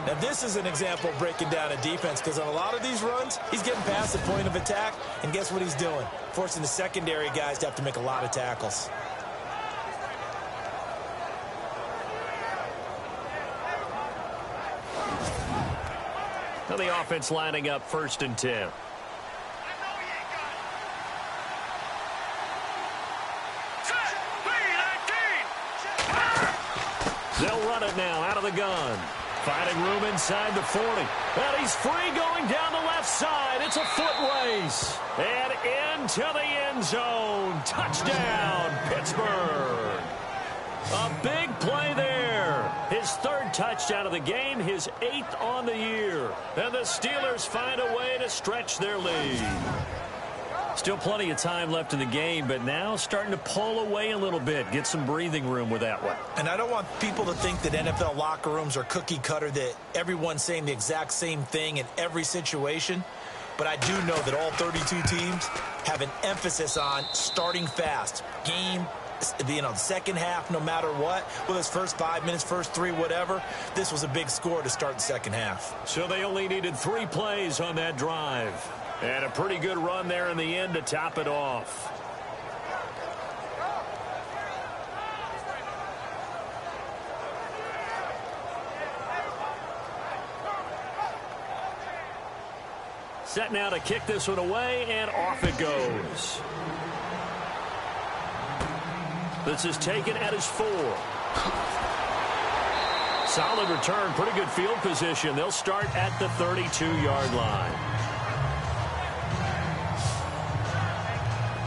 Now, this is an example of breaking down a defense, because on a lot of these runs, he's getting past the point of attack, and guess what he's doing? Forcing the secondary guys to have to make a lot of tackles. Now the offense lining up 1st and 10. They'll run it now out of the gun. Finding room inside the 40. And he's free going down the left side. It's a foot race. And into the end zone. Touchdown, Pittsburgh. A big play there. His third touchdown of the game, his 8th on the year. And the Steelers find a way to stretch their lead. Still plenty of time left in the game, but now starting to pull away a little bit. Get some breathing room with that one. And I don't want people to think that NFL locker rooms are cookie cutter, that everyone's saying the exact same thing in every situation. But I do know that all 32 teams have an emphasis on starting fast. Game, the second half, no matter what, whether it's first 5 minutes, first 3, whatever, this was a big score to start the second half. So they only needed 3 plays on that drive. And a pretty good run there in the end to top it off. Set now to kick this one away, and off it goes. This is taken at his 4. Solid return, pretty good field position. They'll start at the 32-yard line.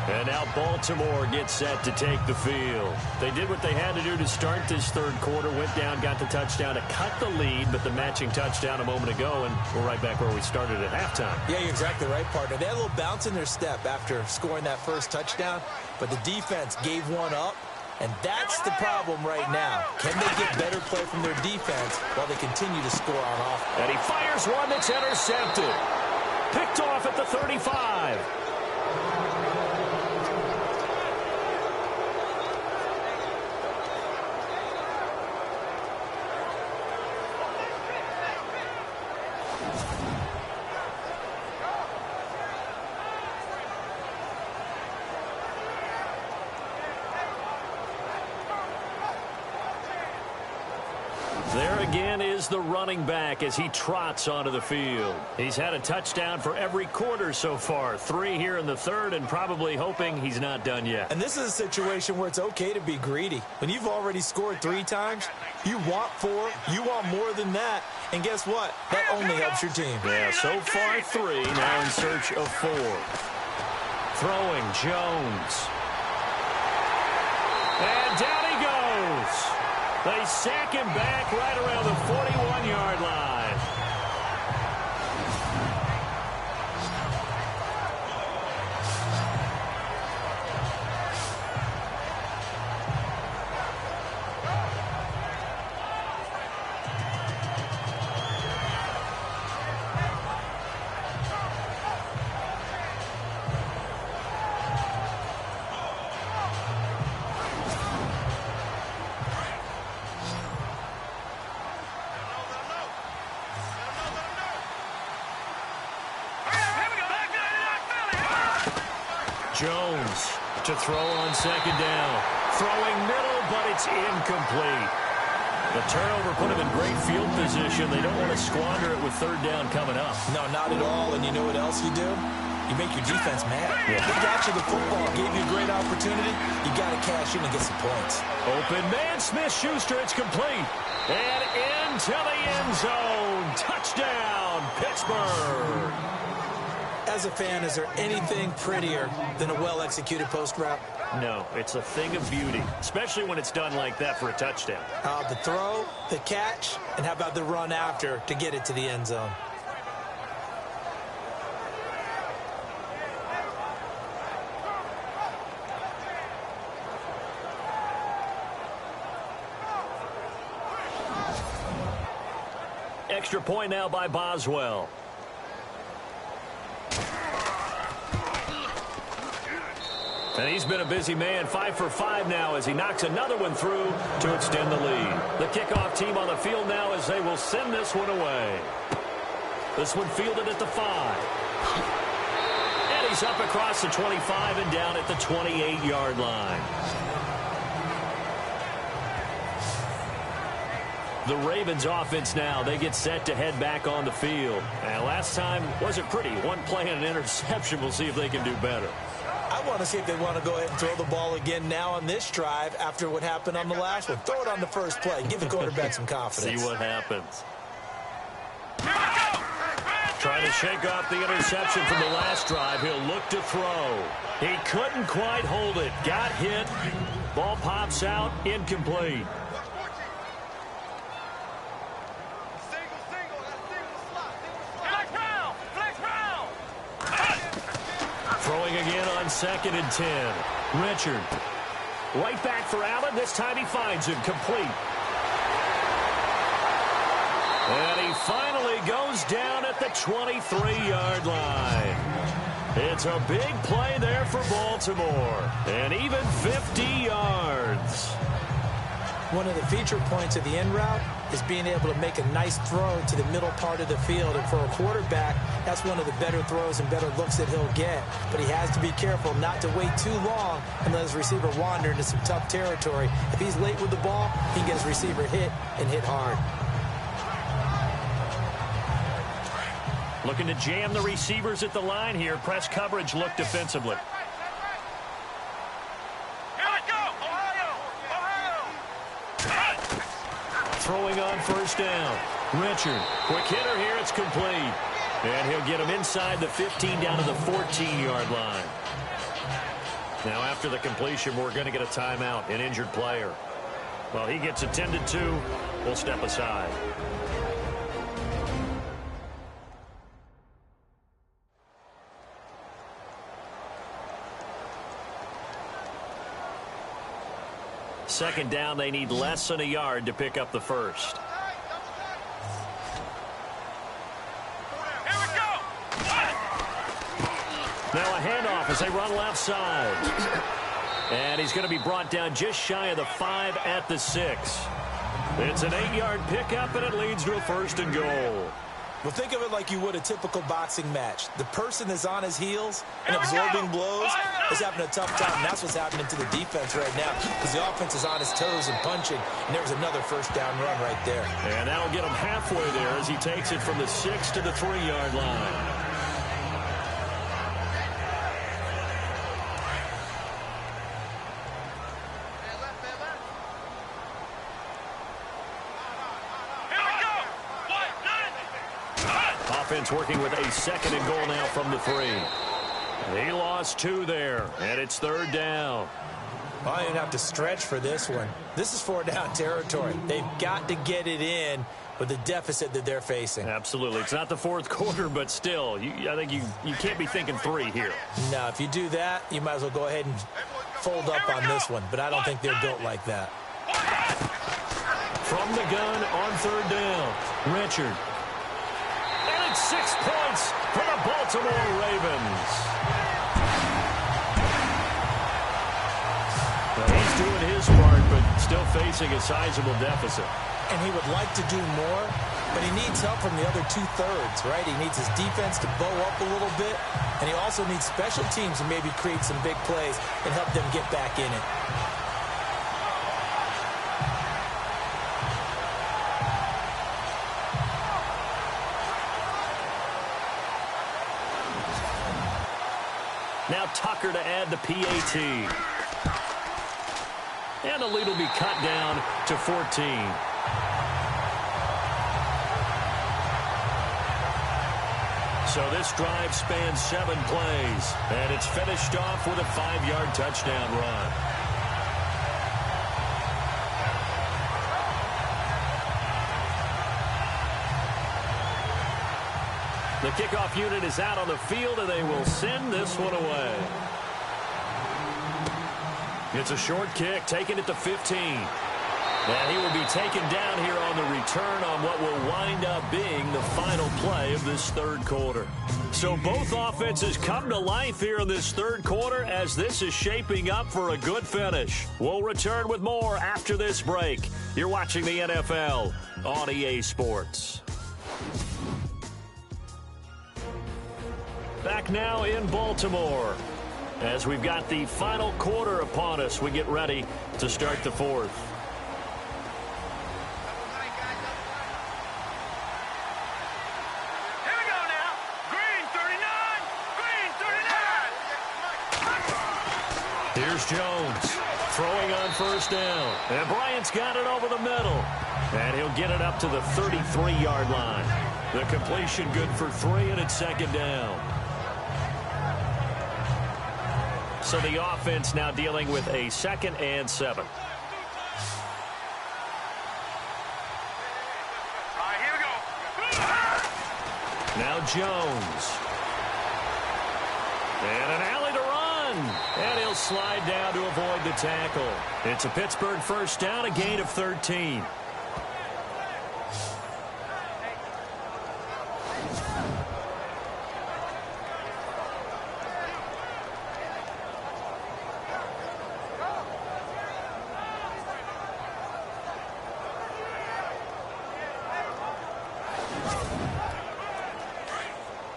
And now Baltimore gets set to take the field. They did what they had to do to start this third quarter. Went down, got the touchdown to cut the lead, but the matching touchdown a moment ago, and we're right back where we started at halftime. Yeah, you're exactly right, partner. They had a little bounce in their step after scoring that first touchdown, but the defense gave one up, and that's the problem right now. Can they get better play from their defense while they continue to score on offense? And he fires one that's intercepted. Picked off at the 35. There again is the running back as he trots onto the field. He's had a touchdown for every quarter so far. 3 here in the third, and probably hoping he's not done yet. And this is a situation where it's okay to be greedy. When you've already scored 3 times, you want 4, you want more than that. And guess what? That only helps your team. Yeah, so far 3, now in search of 4. Throwing, Jones. And down he goes. They sack him back right around the 41-yard line. Jones to throw on second down. Throwing middle, but it's incomplete. The turnover put him in great field position. They don't want to squander it with third down coming up. No, not at all. And you know what else you do? You make your defense mad. Yeah. They got you the football, gave you a great opportunity. You got to cash in and get some points. Open man, Smith-Schuster. It's complete. And into the end zone. Touchdown, Pittsburgh. As a fan, is there anything prettier than a well-executed post route? No, it's a thing of beauty, especially when it's done like that for a touchdown. The throw, the catch, and how about the run after to get it to the end zone? Extra point now by Boswell. And he's been a busy man, 5 for 5 now as he knocks another one through to extend the lead. The kickoff team on the field now as they will send this one away. This one fielded at the 5. And he's up across the 25 and down at the 28-yard line. The Ravens offense now, they get set to head back on the field. And last time wasn't pretty. One play and an interception. We'll see if they can do better. I want to see if they want to go ahead and throw the ball again now on this drive after what happened on the last one. Throw it on the first play. Give the quarterback some confidence. See what happens. Trying to shake off the interception from the last drive. He'll look to throw. He couldn't quite hold it. Got hit. Ball pops out. Incomplete. Throwing again on 2nd and 10. Richard. Right back for Allen. This time he finds him. Complete. And he finally goes down at the 23-yard line. It's a big play there for Baltimore. And even 50 yards. One of the feature points of the end route is being able to make a nice throw to the middle part of the field. And for a quarterback, that's one of the better throws and better looks that he'll get. But he has to be careful not to wait too long and let his receiver wander into some tough territory. If he's late with the ball, he can get his receiver hit and hit hard. Looking to jam the receivers at the line here. Press coverage look defensively. Throwing on 1st down. Richard. Quick hitter here. It's complete. And he'll get him inside the 15 down to the 14-yard line. Now after the completion, we're going to get a timeout, an injured player. Well, he gets attended to. We'll step aside. Second down, they need less than a yard to pick up the first. Now a handoff as they run left side. And he's going to be brought down just shy of the 5 at the 6. It's an 8-yard pickup, and it leads to a 1st and goal. Well, think of it like you would a typical boxing match. The person that's on his heels and absorbing blows is having a tough time. And that's what's happening to the defense right now because the offense is on his toes and punching. And there was another 1st down run right there. And that'll get him halfway there as he takes it from the 6 to the 3-yard line. Offense working with a 2nd and goal now from the 3. He lost 2 there, and it's 3rd down. Well, I didn't have to stretch for this one. This is 4-down territory. They've got to get it in with the deficit that they're facing. Absolutely. It's not the 4th quarter, but still, I think you can't be thinking 3 here. No, if you do that, you might as well go ahead and fold up on this one. But I don't think they're built like that. From the gun on 3rd down, Richard. 6 points for the Baltimore Ravens. Well, he's doing his part, but still facing a sizable deficit. And he would like to do more, but he needs help from the other 2/3, right? He needs his defense to bow up a little bit, and he also needs special teams to maybe create some big plays and help them get back in it. Now Tucker to add the PAT. And the lead will be cut down to 14. So this drive spans 7 plays. And it's finished off with a 5-yard touchdown run. The kickoff unit is out on the field, and they will send this one away. It's a short kick, taking it to 15. And he will be taken down here on the return on what will wind up being the final play of this 3rd quarter. So both offenses come to life here in this 3rd quarter as this is shaping up for a good finish. We'll return with more after this break. You're watching the NFL on EA Sports. Back now in Baltimore. As we've got the final quarter upon us, we get ready to start the 4th. Here's Jones throwing on first down. And Bryant's got it over the middle. And he'll get it up to the 33-yard line. The completion good for 3, and it's second down. So the offense now dealing with a 2nd and 7. Here we go. Now Jones. And an alley to run. And he'll slide down to avoid the tackle. It's a Pittsburgh first down, a gain of 13.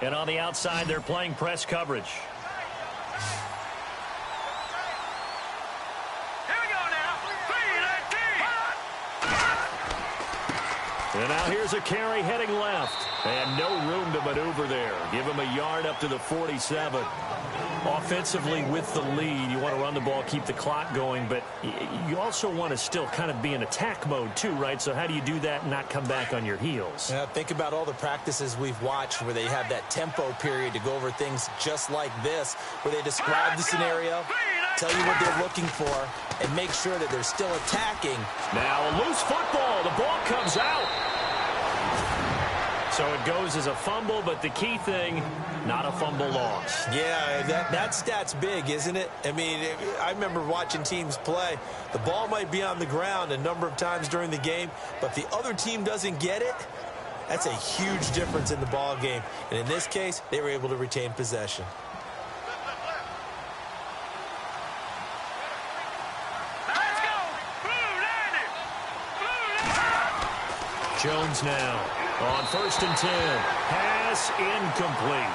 And on the outside, they're playing press coverage. Here we go now. And now here's a carry heading left. And no room to maneuver there. Give him a yard up to the 47. Offensively with the lead, you want to run the ball, keep the clock going, but you also want to still kind of be in attack mode too, right? So how do you do that and not come back on your heels? Yeah, think about all the practices we've watched where they have that tempo period to go over things just like this, where they describe the scenario, tell you what they're looking for, and make sure that they're still attacking. Now a loose football. The ball comes out. So it goes as a fumble, but the key thing, not a fumble loss. Yeah, that stat's big, isn't it? I mean, I remember watching teams play. The ball might be on the ground a number of times during the game, but if the other team doesn't get it, that's a huge difference in the ball game. And in this case, they were able to retain possession. Let's go. Jones now on 1st and 10. Pass incomplete.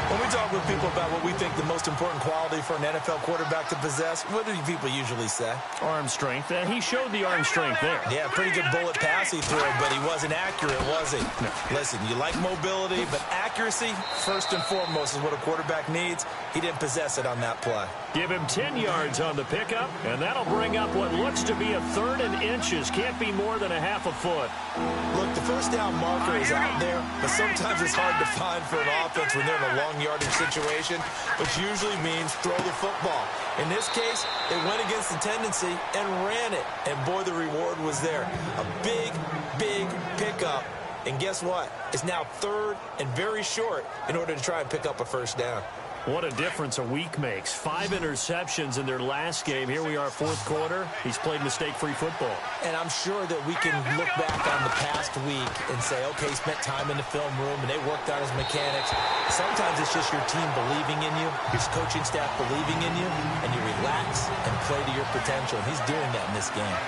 When we talk with people about what we think the most important quality for an NFL quarterback to possess, what do people usually say? Arm strength. And he showed the arm strength there. Yeah, pretty good bullet pass he threw, but he wasn't accurate, was he? No. Listen, you like mobility, but accuracy, first and foremost, is what a quarterback needs. He didn't possess it on that play. Give him 10 yards on the pickup, and that'll bring up what looks to be a 3rd and inches. Can't be more than a half a foot. Look, the first down marker is out there, but sometimes it's hard to find for an offense when they're in a long yardage situation, which usually means throw the football. In this case, they went against the tendency and ran it, and boy, the reward was there. A big, big pickup, and guess what? It's now 3rd and very short in order to try and pick up a first down. What a difference a week makes. 5 interceptions in their last game. Here we are, 4th quarter. He's played mistake-free football. And I'm sure that we can look back on the past week and say, okay, he spent time in the film room and they worked on his mechanics. Sometimes it's just your team believing in you, his coaching staff believing in you, and you relax and play to your potential. And he's doing that in this game.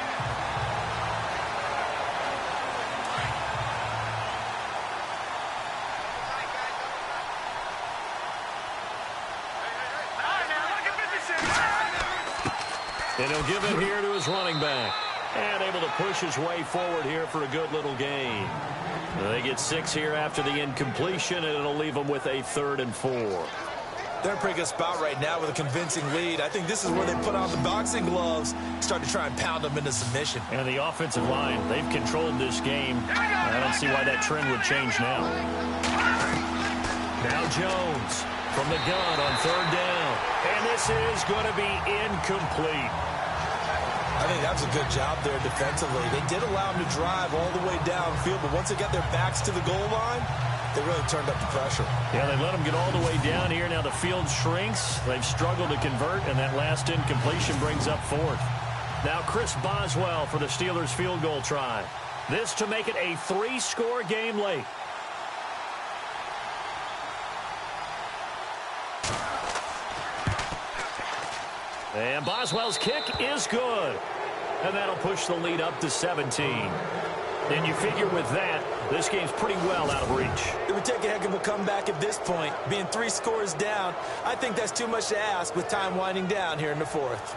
And he'll give it here to his running back. And able to push his way forward here for a good little gain. They get 6 here after the incompletion, and it'll leave them with a 3rd and 4. They're in a pretty good spot right now with a convincing lead. I think this is where they put on the boxing gloves, start to try and pound them into submission. And the offensive line, they've controlled this game. I don't see why that trend would change now. Now Jones from the gun on 3rd down. And this is going to be incomplete. I think that was a good job there defensively. They did allow them to drive all the way downfield, but once they got their backs to the goal line, they really turned up the pressure. Yeah, they let them get all the way down here. Now the field shrinks. They've struggled to convert, and that last incompletion brings up 4th. Now Chris Boswell for the Steelers field goal try. This to make it a 3-score game late. And Boswell's kick is good. And that'll push the lead up to 17. And you figure with that, this game's pretty well out of reach. It would take a heck of a comeback at this point. Being 3 scores down, I think that's too much to ask with time winding down here in the 4th.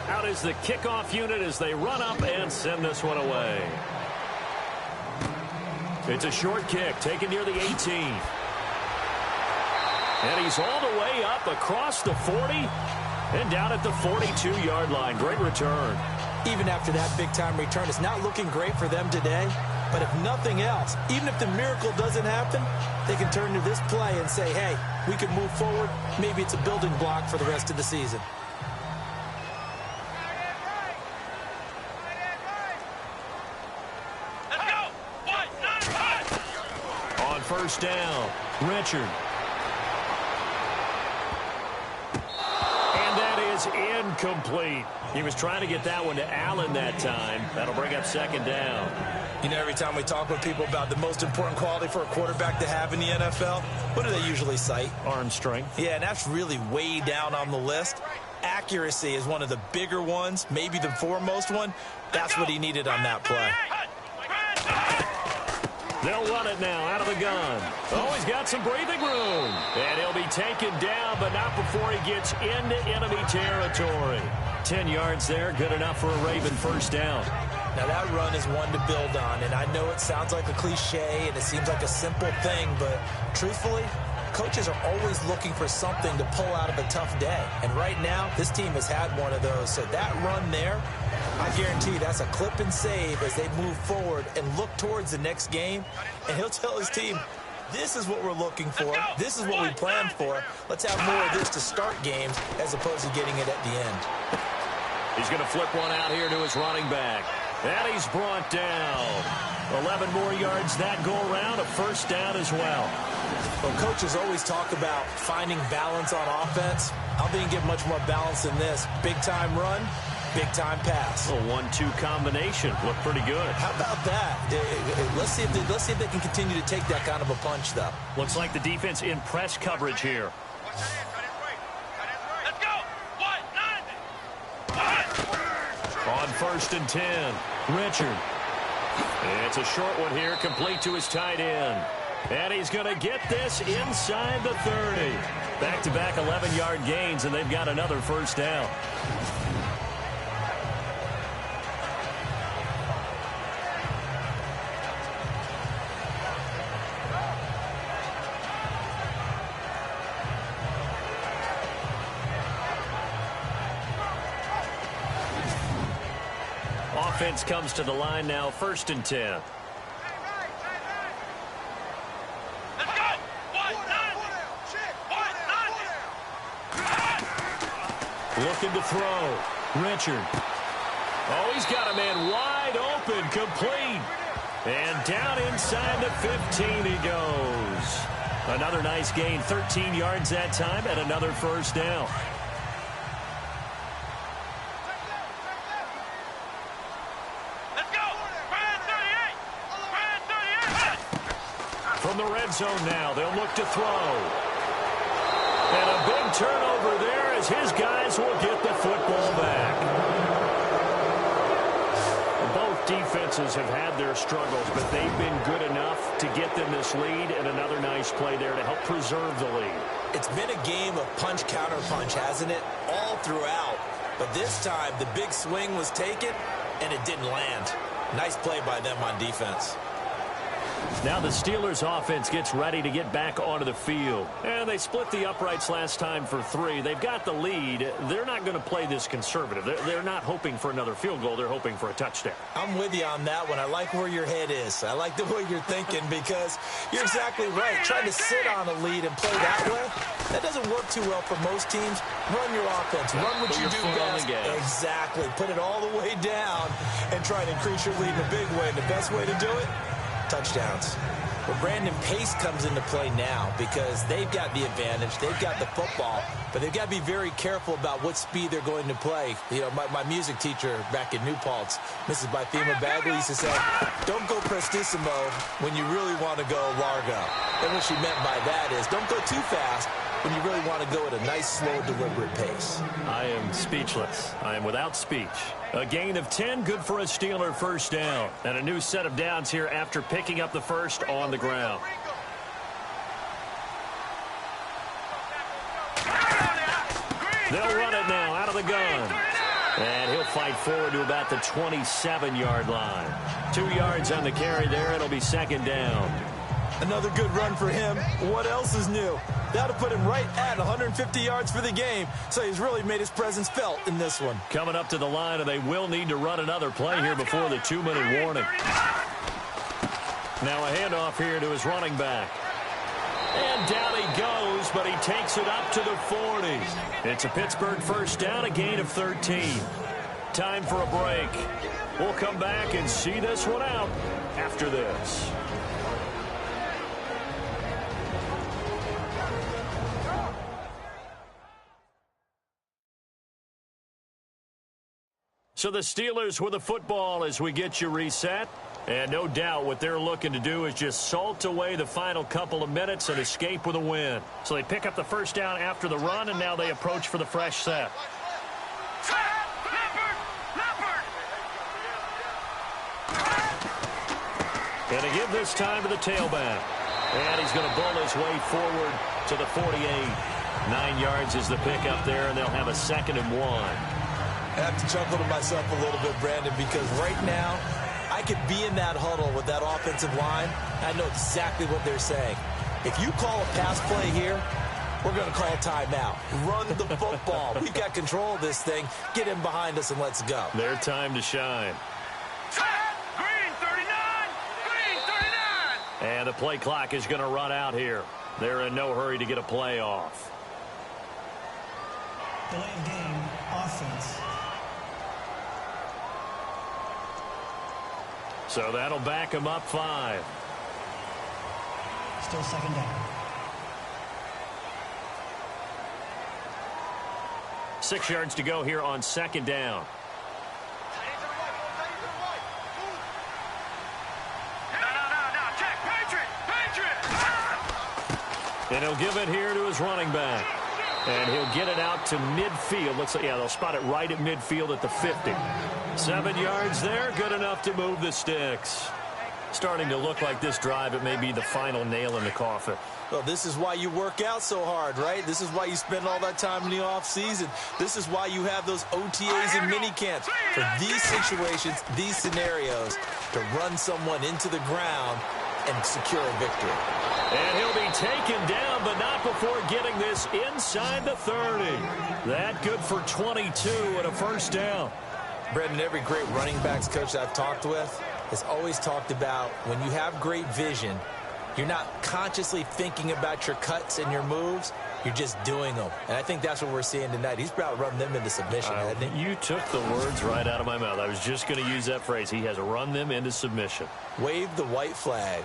Out is the kickoff unit as they run up and send this one away. It's a short kick taken near the 18. And he's all the way up across the 40 and down at the 42-yard line. Great return. Even after that big-time return, it's not looking great for them today. But if nothing else, even if the miracle doesn't happen, they can turn to this play and say, hey, we can move forward. Maybe it's a building block for the rest of the season. Let's go. 1, 9, 5. On first down, Richard. And that is incomplete. He was trying to get that one to Allen that time. That'll bring up second down. You know, every time we talk with people about the most important quality for a quarterback to have in the NFL, what do they usually cite? Arm strength. Yeah, and that's really way down on the list. Accuracy is one of the bigger ones, maybe the foremost one. That's what he needed on that play. They'll run it now out of the gun. Oh, he's got some breathing room. And he'll be taken down, but not before he gets into enemy territory. 10 yards there, good enough for a Raven first down. Now, that run is one to build on, and I know it sounds like a cliche, and it seems like a simple thing, but truthfully, coaches are always looking for something to pull out of a tough day. And right now, this team has had one of those. So that run there, I guarantee that's a clip and save as they move forward and look towards the next game. And he'll tell his team, this is what we're looking for. This is what we planned for. Let's have more of this to start games as opposed to getting it at the end. He's going to flip one out here to his running back. And he's brought down. 11 more yards that go around, a first down as well. Well, coaches always talk about finding balance on offense. I don't think you get much more balance than this. Big-time run, big-time pass. A 1-2 combination. Looked pretty good. How about that? Let's see if they can continue to take that kind of a punch, though. Looks like the defense in press coverage here. Let's go. 1, 9, 1. On first and 10, Richard. It's a short one here, complete to his tight end. And he's going to get this inside the 30. Back-to-back 11-yard gains, and they've got another first down. Offense comes to the line now, first and 10. Let's go. 1, 9, 1, 9. Looking to throw. Richard. Oh, he's got a man wide open, complete. And down inside the 15 he goes. Another nice gain, 13 yards that time, and another first down. From the red zone now, they'll look to throw. And a big turnover there as his guys will get the football back. Both defenses have had their struggles, but they've been good enough to get them this lead, and another nice play there to help preserve the lead. It's been a game of punch-counter-punch, hasn't it? All throughout. But this time, the big swing was taken, and it didn't land. Nice play by them on defense. Now the Steelers offense gets ready to get back onto the field. And they split the uprights last time for 3. They've got the lead. They're not going to play this conservative. They're not hoping for another field goal. They're hoping for a touchdown. I'm with you on that one. I like where your head is. I like the way you're thinking because you're exactly right. Trying to sit on a lead and play that way, that doesn't work too well for most teams. Run your offense. Run what you do best. Exactly. Put it all the way down and try to increase your lead in a big way. And the best way to do it, touchdowns. Well, Brandon Pace comes into play now because they've got the advantage. They've got the football, but they've got to be very careful about what speed they're going to play. You know, my music teacher back in New Paltz, Mrs. Bythema Bagley, used to say, don't go prestissimo when you really want to go largo. And what she meant by that is don't go too fast when you really want to go at a nice, slow, deliberate pace. I am speechless. I am without speech. A gain of 10, good for a Steeler first down. And a new set of downs here after picking up the first on the ground. They'll run it now out of the gun. And he'll fight forward to about the 27-yard line. 2 yards on the carry there. It'll be second down. Another good run for him. What else is new? That'll put him right at 150 yards for the game, so he's really made his presence felt in this one. Coming up to the line, and they will need to run another play here before the 2-minute warning. Now a handoff here to his running back. And down he goes, but he takes it up to the 40. It's a Pittsburgh first down, a gain of 13. Time for a break. We'll come back and see this one out after this. So the Steelers with the football as we get you reset. And no doubt what they're looking to do is just salt away the final couple of minutes and escape with a win. So they pick up the first down after the run, and now they approach for the fresh set. And they give this time to the tailback. And he's going to bull his way forward to the 48. 9 yards is the pickup there, and they'll have a 2nd and 1. I have to chuckle to myself a little bit, Brandon, because right now I could be in that huddle with that offensive line. I know exactly what they're saying. If you call a pass play here, we're going to call a timeout. Run the football. We've got control of this thing. Get him behind us and let's go. Their time to shine. Green 39! Green 39! And the play clock is going to run out here. They're in no hurry to get a play off. Delay of game, offense. So that'll back him up 5. Still 2nd down. 6 yards to go here on 2nd down. No, check, Patriot! And he'll give it here to his running back. And he'll get it out to midfield. Looks like, yeah, they'll spot it right at midfield at the 50. 7 yards there, good enough to move the sticks. Starting to look like this drive, it may be the final nail in the coffin. Well, this is why you work out so hard, right? This is why you spend all that time in the offseason. This is why you have those OTAs and mini camps. For these situations, these scenarios, to run someone into the ground and secure a victory. And he'll be taken down, but not before getting this inside the 30. That good for 22 and a first down. Brendan, every great running backs coach I've talked with has always talked about when you have great vision, you're not consciously thinking about your cuts and your moves. You're just doing them. And I think that's what we're seeing tonight. He's about to run them into submission, hasn't he? You took the words right out of my mouth. I was just going to use that phrase. He has run them into submission. Wave the white flag.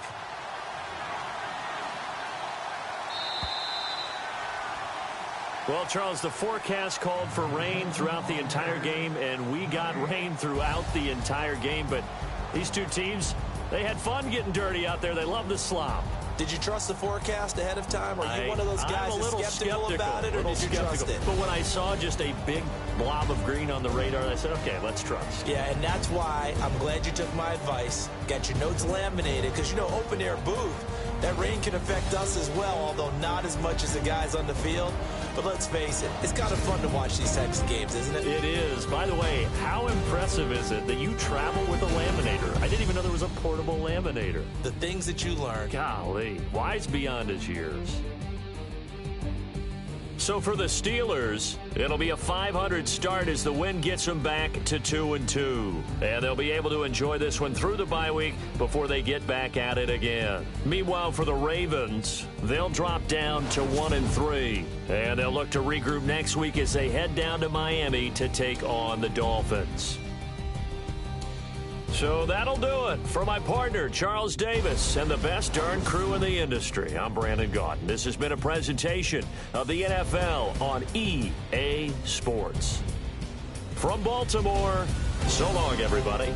Well, Charles, the forecast called for rain throughout the entire game, and we got rain throughout the entire game. But these two teams, they had fun getting dirty out there. They love the slop. Did you trust the forecast ahead of time? Are you one of those guys that's skeptical about it, or did you trust it? But when I saw just a big blob of green on the radar, I said, okay, let's trust. Yeah, and that's why I'm glad you took my advice. Got your notes laminated, because, you know, open-air booth, that rain can affect us as well, although not as much as the guys on the field. But let's face it, it's kind of fun to watch these types of games, isn't it? It is. By the way, how impressive is it that you travel with a laminator? I didn't even know there was a portable laminator. The things that you learn. Golly, wise beyond his years. So for the Steelers, it'll be a .500 start as the win gets them back to 2-2. And they'll be able to enjoy this one through the bye week before they get back at it again. Meanwhile, for the Ravens, they'll drop down to 1-3. And they'll look to regroup next week as they head down to Miami to take on the Dolphins. So that'll do it. For my partner, Charles Davis, and the best darn crew in the industry, I'm Brandon Gaudin. This has been a presentation of the NFL on EA Sports. From Baltimore, so long, everybody.